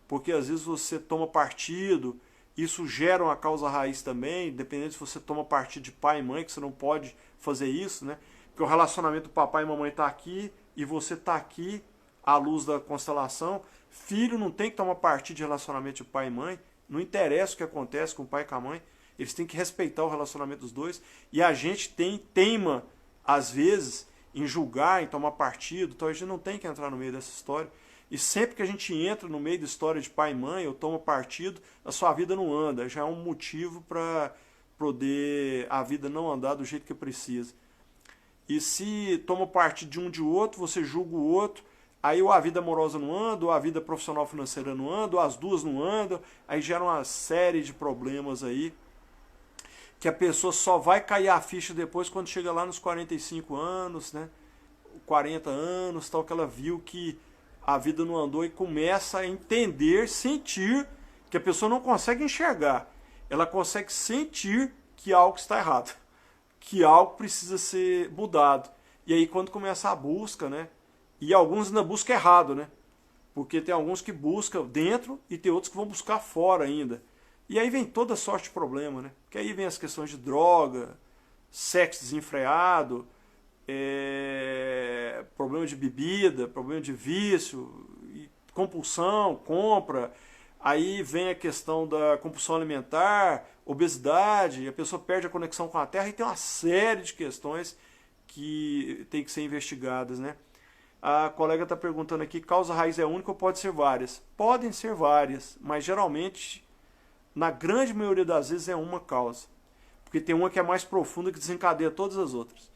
porque às vezes você toma partido, isso gera uma causa raiz também, dependendo se você toma partido de pai e mãe, que você não pode fazer isso, né? Porque o relacionamento do papai e mamãe está aqui e você está aqui à luz da constelação. Filho não tem que tomar partido de relacionamento de pai e mãe, não interessa o que acontece com o pai e com a mãe, eles têm que respeitar o relacionamento dos dois. E a gente teima, às vezes, em julgar, em tomar partido, então a gente não tem que entrar no meio dessa história. E sempre que a gente entra no meio da história de pai e mãe, ou toma partido, a sua vida não anda. Já é um motivo para poder a vida não andar do jeito que precisa. E se toma partido de um de outro, você julga o outro, aí ou a vida amorosa não anda, ou a vida profissional financeira não anda, ou as duas não andam, aí gera uma série de problemas aí, que a pessoa só vai cair a ficha depois quando chega lá nos 45 anos, né? 40 anos, tal, que ela viu que a vida não andou e começa a entender, sentir, que a pessoa não consegue enxergar, ela consegue sentir que algo está errado, que algo precisa ser mudado. E aí quando começa a busca, né? E alguns ainda buscam errado, né? Porque tem alguns que buscam dentro e tem outros que vão buscar fora ainda. E aí vem toda sorte de problema, né? Porque aí vem as questões de droga, sexo desenfreado, problema de bebida, problema de vício, compulsão, compra. Aí vem a questão da compulsão alimentar, obesidade, a pessoa perde a conexão com a terra e tem uma série de questões que tem que ser investigadas, né? A colega está perguntando aqui, causa raiz é única ou pode ser várias? Podem ser várias, mas geralmente, na grande maioria das vezes, é uma causa. Porque tem uma que é mais profunda que desencadeia todas as outras.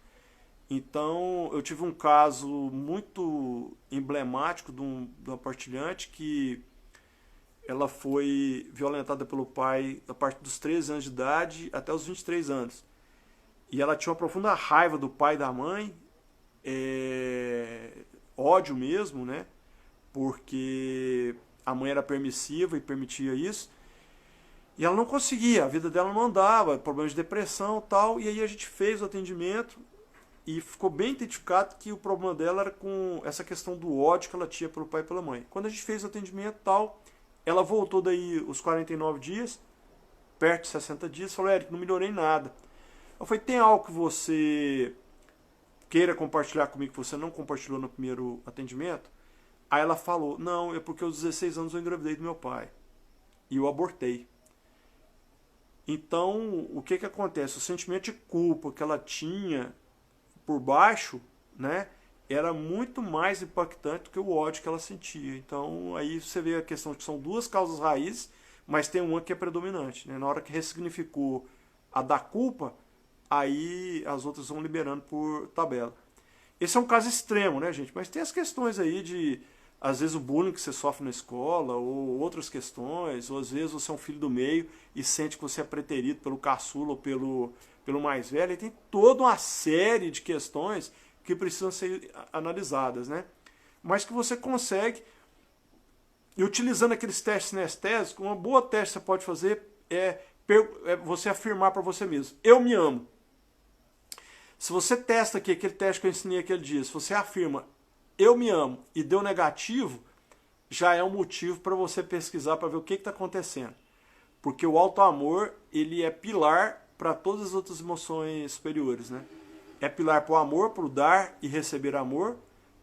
Então, eu tive um caso muito emblemático de uma partilhante que ela foi violentada pelo pai a partir dos 13 anos de idade até os 23 anos. E ela tinha uma profunda raiva do pai e da mãe, ódio mesmo, né? Porque a mãe era permissiva e permitia isso. E ela não conseguia, a vida dela não andava, problemas de depressão e tal. E aí a gente fez o atendimento e ficou bem identificado que o problema dela era com essa questão do ódio que ela tinha pelo pai e pela mãe. Quando a gente fez o atendimento e tal, ela voltou daí os 49 dias, perto de 60 dias, falou, Érico, não melhorei nada. Eu falei, tem algo que você queira compartilhar comigo que você não compartilhou no primeiro atendimento? Aí ela falou, não, é porque aos 16 anos eu engravidei do meu pai e eu abortei. Então, o que acontece? O sentimento de culpa que ela tinha por baixo, né, era muito mais impactante do que o ódio que ela sentia. Então, aí você vê a questão de que são duas causas raízes, mas tem uma que é predominante, né? Na hora que ressignificou a da culpa, aí as outras vão liberando por tabela. Esse é um caso extremo, né, gente? Mas tem as questões aí de, às vezes, o bullying que você sofre na escola, ou outras questões, ou às vezes você é um filho do meio e sente que você é preterido pelo caçula ou pelo mais velho. E tem toda uma série de questões que precisam ser analisadas, né? Mas que você consegue, e utilizando aqueles testes sinestésicos, uma boa teste que você pode fazer é você afirmar para você mesmo, eu me amo. Se você testa aqui, aquele teste que eu ensinei aquele dia, se você afirma, eu me amo, e deu negativo, já é um motivo para você pesquisar para ver o que está acontecendo. Porque o auto-amor, ele é pilar para todas as outras emoções superiores, né? É pilar para o amor, para o dar e receber amor,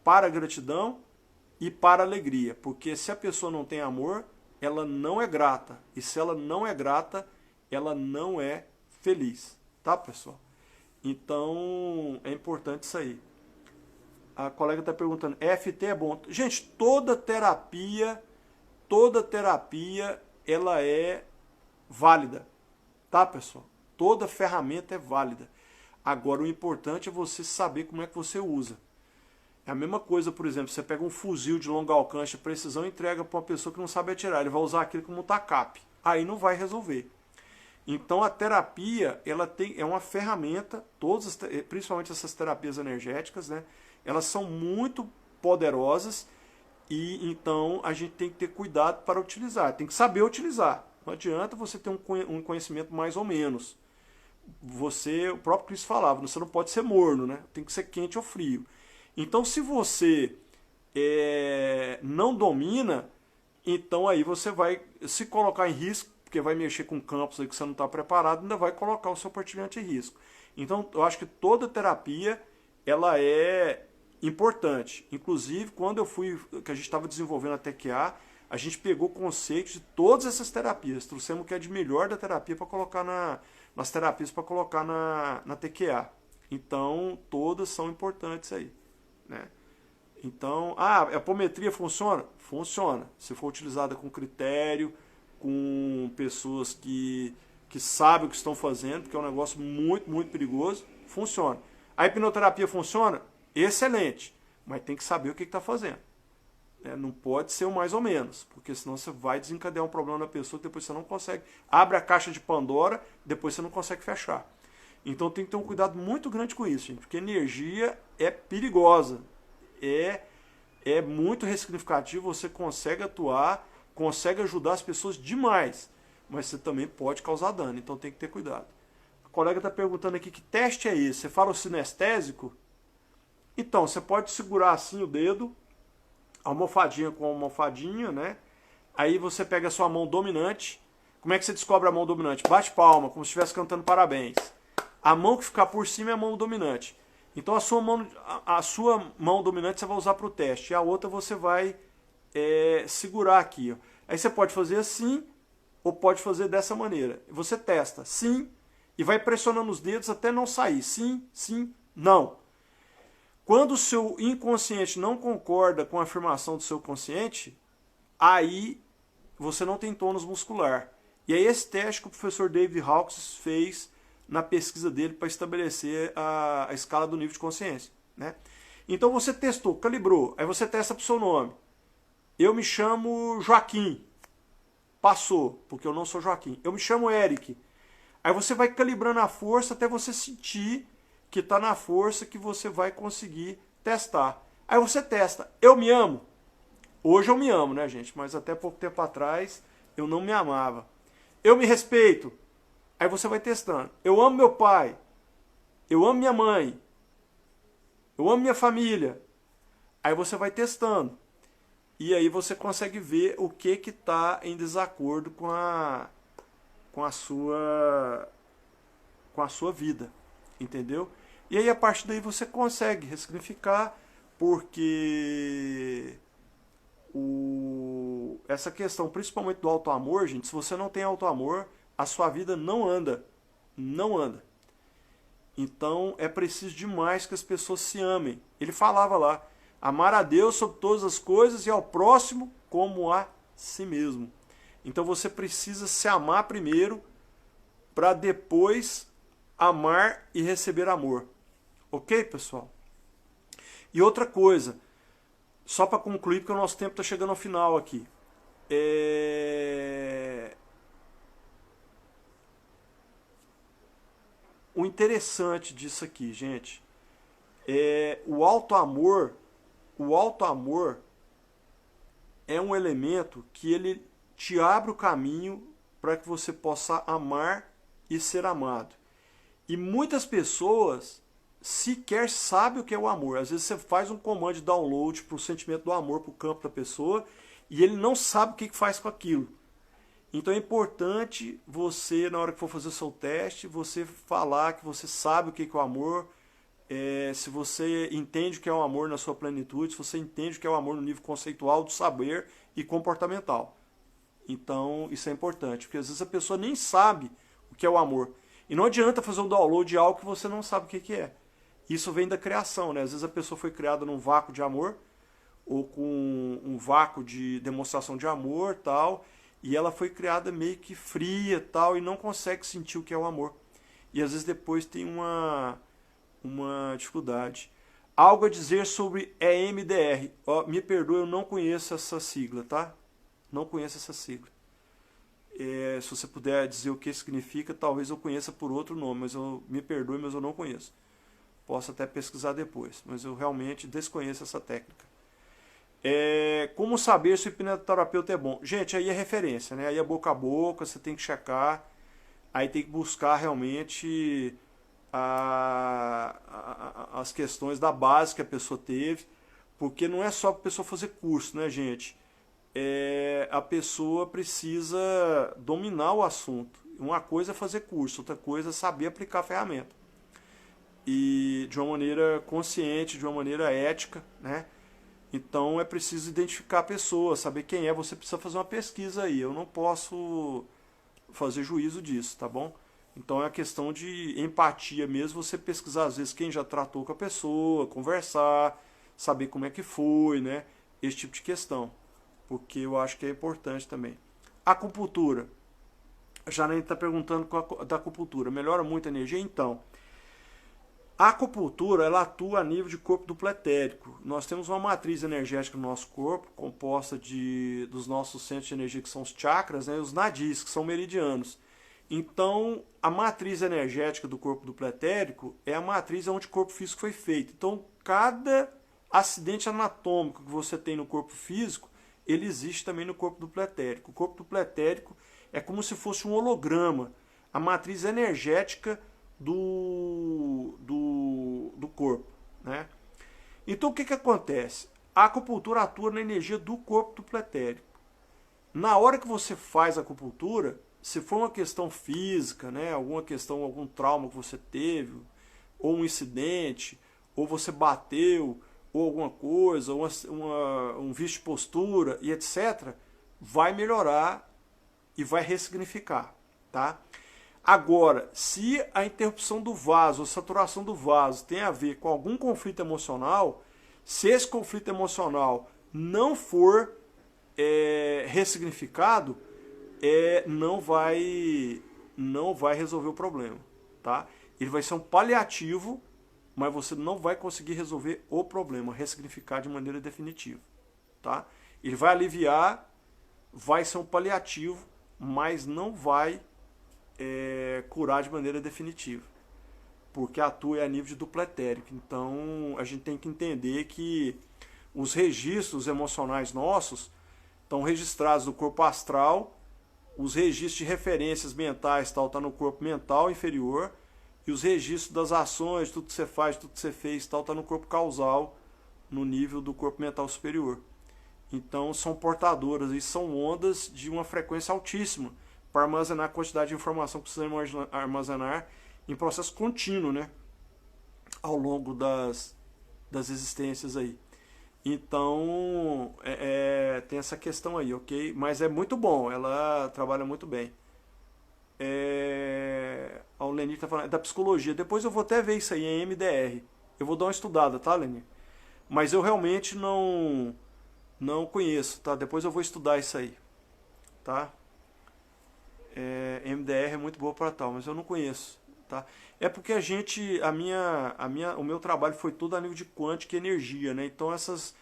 para a gratidão e para a alegria. Porque se a pessoa não tem amor, ela não é grata. E se ela não é grata, ela não é feliz. tá, pessoal? Então, é importante isso aí. A colega está perguntando, EFT é bom? Gente, toda terapia, ela é válida, tá, pessoal? Toda ferramenta é válida. Agora, o importante é você saber como é que você usa. É a mesma coisa, por exemplo, você pega um fuzil de longo alcance de precisão e entrega para uma pessoa que não sabe atirar. Ele vai usar aquilo como um tacape. Aí não vai resolver. Então a terapia, é uma ferramenta, principalmente essas terapias energéticas, né? Elas são muito poderosas e então a gente tem que ter cuidado para utilizar. Tem que saber utilizar. Não adianta você ter um conhecimento mais ou menos. O próprio Cristo falava, você não pode ser morno, né? Tem que ser quente ou frio. Então se você não domina, então aí você vai se colocar em risco, porque vai mexer com campos aí que você não está preparado, ainda vai colocar o seu partilhante em risco. Então, eu acho que toda terapia, ela é importante. Inclusive, quando que a gente estava desenvolvendo a TQA, a gente pegou conceitos de todas essas terapias, trouxemos o que é de melhor da terapia para colocar nas terapias, para colocar na TQA. Então, todas são importantes aí, né? Então, a apometria funciona? Funciona. Se for utilizada com critério, com pessoas que sabem o que estão fazendo, porque é um negócio muito, muito perigoso, funciona. A hipnoterapia funciona? Excelente, mas tem que saber o que está fazendo. Não pode ser o mais ou menos, porque senão você vai desencadear um problema na pessoa, depois você não consegue. Abre a caixa de Pandora, depois você não consegue fechar. Então tem que ter um cuidado muito grande com isso, gente, porque energia é perigosa, é muito ressignificativo, você consegue atuar, consegue ajudar as pessoas demais, mas você também pode causar dano, então tem que ter cuidado. A colega está perguntando aqui que teste é esse? Você fala o sinestésico? Então, você pode segurar assim o dedo, almofadinha com almofadinha, né? Aí você pega a sua mão dominante. Como é que você descobre a mão dominante? Bate palma, como se estivesse cantando parabéns. A mão que ficar por cima é a mão dominante. Então a sua mão dominante você vai usar para o teste. E a outra você vai segurar aqui. Ó. Aí você pode fazer assim ou pode fazer dessa maneira. Você testa sim e vai pressionando os dedos até não sair. Sim, sim, não. Quando o seu inconsciente não concorda com a afirmação do seu consciente, aí você não tem tônus muscular. E é esse teste que o professor David Hawkins fez na pesquisa dele para estabelecer a escala do nível de consciência, né? Então você testou, calibrou, aí você testa para o seu nome. Eu me chamo Joaquim. Passou, porque eu não sou Joaquim. Eu me chamo Eric. Aí você vai calibrando a força até você sentir que está na força que você vai conseguir testar. Aí você testa. Eu me amo. Hoje eu me amo, né, gente? Mas até pouco tempo atrás eu não me amava. Eu me respeito. Aí você vai testando. Eu amo meu pai. Eu amo minha mãe. Eu amo minha família. Aí você vai testando. E aí você consegue ver o que está em desacordo com a sua vida. Entendeu? E aí a partir daí você consegue ressignificar, porque essa questão, principalmente do auto-amor, gente, se você não tem auto-amor, a sua vida não anda. Não anda. Então é preciso demais que as pessoas se amem. Ele falava lá, amar a Deus sobre todas as coisas e ao próximo como a si mesmo. Então você precisa se amar primeiro para depois amar e receber amor. Ok, pessoal? E outra coisa, só para concluir, porque o nosso tempo está chegando ao final aqui. O interessante disso aqui, gente, o auto-amor é um elemento que ele te abre o caminho para que você possa amar e ser amado. E muitas pessoas sequer sabem o que é o amor. Às vezes você faz um comando de download para o sentimento do amor, para o campo da pessoa, e ele não sabe o que faz com aquilo. Então é importante você, na hora que for fazer o seu teste, você falar que você sabe o que é o amor, se você entende o que é o amor na sua plenitude, se você entende o que é o amor no nível conceitual, do saber e comportamental. Então isso é importante, porque às vezes a pessoa nem sabe o que é o amor. E não adianta fazer um download de algo que você não sabe o que é. Isso vem da criação, né? Às vezes a pessoa foi criada num vácuo de amor, ou com um vácuo de demonstração de amor, tal, e ela foi criada meio que fria, tal, e não consegue sentir o que é o amor. E às vezes depois tem uma dificuldade. Algo a dizer sobre EMDR. Ó, me perdoe, eu não conheço essa sigla, tá? Não conheço essa sigla. Se você puder dizer o que significa, talvez eu conheça por outro nome, mas me perdoe, mas eu não conheço. Posso até pesquisar depois, mas eu realmente desconheço essa técnica. Como saber se o hipnoterapeuta é bom? Gente, aí é referência, né? Aí é boca a boca, você tem que checar, aí tem que buscar realmente as questões da base que a pessoa teve, porque não é só para a pessoa fazer curso, né, gente? A pessoa precisa dominar o assunto. Uma coisa é fazer curso, outra coisa é saber aplicar a ferramenta. E de uma maneira consciente, de uma maneira ética, né? Então é preciso identificar a pessoa, saber quem é. Você precisa fazer uma pesquisa aí. Eu não posso fazer juízo disso, tá bom? Então é a questão de empatia mesmo, você pesquisar às vezes quem já tratou com a pessoa, conversar, saber como é que foi, né? Esse tipo de questão. Porque eu acho que é importante também. Acupuntura. A Janaína está perguntando da acupuntura. Melhora muito a energia? Então, a acupuntura ela atua a nível de corpo duplo etérico. Nós temos uma matriz energética no nosso corpo, composta dos nossos centros de energia, que são os chakras, né, e os nadis, que são meridianos. Então, a matriz energética do corpo duplo etérico é a matriz onde o corpo físico foi feito. Então, cada acidente anatômico que você tem no corpo físico, ele existe também no corpo duplo etérico. O corpo duplo etérico é como se fosse um holograma, a matriz energética do corpo, né? Então o que acontece? A acupuntura atua na energia do corpo duplo etérico. Na hora que você faz a acupuntura, se for uma questão física, né, alguma questão, algum trauma que você teve, ou um incidente, ou você bateu, ou alguma coisa, um vício de postura e etc., vai melhorar e vai ressignificar, tá? Agora, se a interrupção do vaso, a saturação do vaso tem a ver com algum conflito emocional, se esse conflito emocional não for ressignificado, não vai resolver o problema, tá? Ele vai ser um paliativo, mas você não vai conseguir resolver o problema, ressignificar de maneira definitiva, tá? Ele vai aliviar, vai ser um paliativo, mas não vai curar de maneira definitiva, porque atua a nível de duplo etérico. Então a gente tem que entender que os registros emocionais nossos estão registrados no corpo astral, os registros de referências mentais tá no corpo mental inferior, e os registros das ações, tudo que você faz, tudo que você fez, tá no corpo causal, no nível do corpo mental superior. Então são portadoras e são ondas de uma frequência altíssima para armazenar a quantidade de informação que precisamos armazenar em processo contínuo, né? Ao longo das existências aí. Então, tem essa questão aí, ok? Mas é muito bom, ela trabalha muito bem. A Leni está falando da psicologia. Depois eu vou até ver isso aí em MDR. Eu vou dar uma estudada, tá, Leni? Mas eu realmente não conheço, tá? Depois eu vou estudar isso aí, tá? MDR é muito boa para tal, mas eu não conheço, tá? É porque o meu trabalho foi todo a nível de quântica e energia, né? Então essas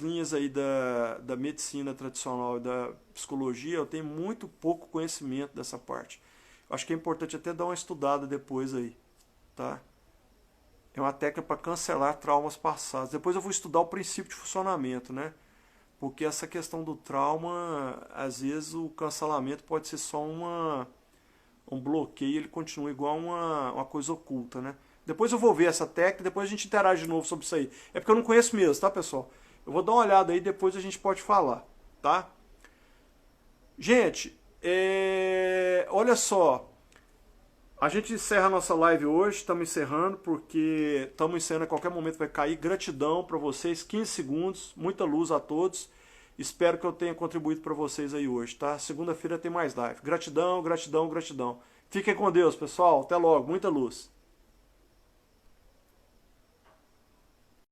linhas aí da medicina tradicional e da psicologia, eu tenho muito pouco conhecimento dessa parte. Acho que é importante até dar uma estudada depois aí, tá? É uma técnica para cancelar traumas passados. Depois eu vou estudar o princípio de funcionamento, né? Porque essa questão do trauma, às vezes o cancelamento pode ser só um bloqueio, ele continua igual uma coisa oculta, né? Depois eu vou ver essa técnica, depois a gente interage de novo sobre isso aí. É porque eu não conheço mesmo, tá, pessoal? Eu vou dar uma olhada aí, depois a gente pode falar, tá? Gente, olha só. A gente encerra a nossa live hoje, estamos encerrando, porque estamos encerrando, a qualquer momento vai cair. Gratidão para vocês, 15 segundos, muita luz a todos. Espero que eu tenha contribuído para vocês aí hoje, tá? Segunda-feira tem mais live. Gratidão, gratidão, gratidão. Fiquem com Deus, pessoal. Até logo. Muita luz.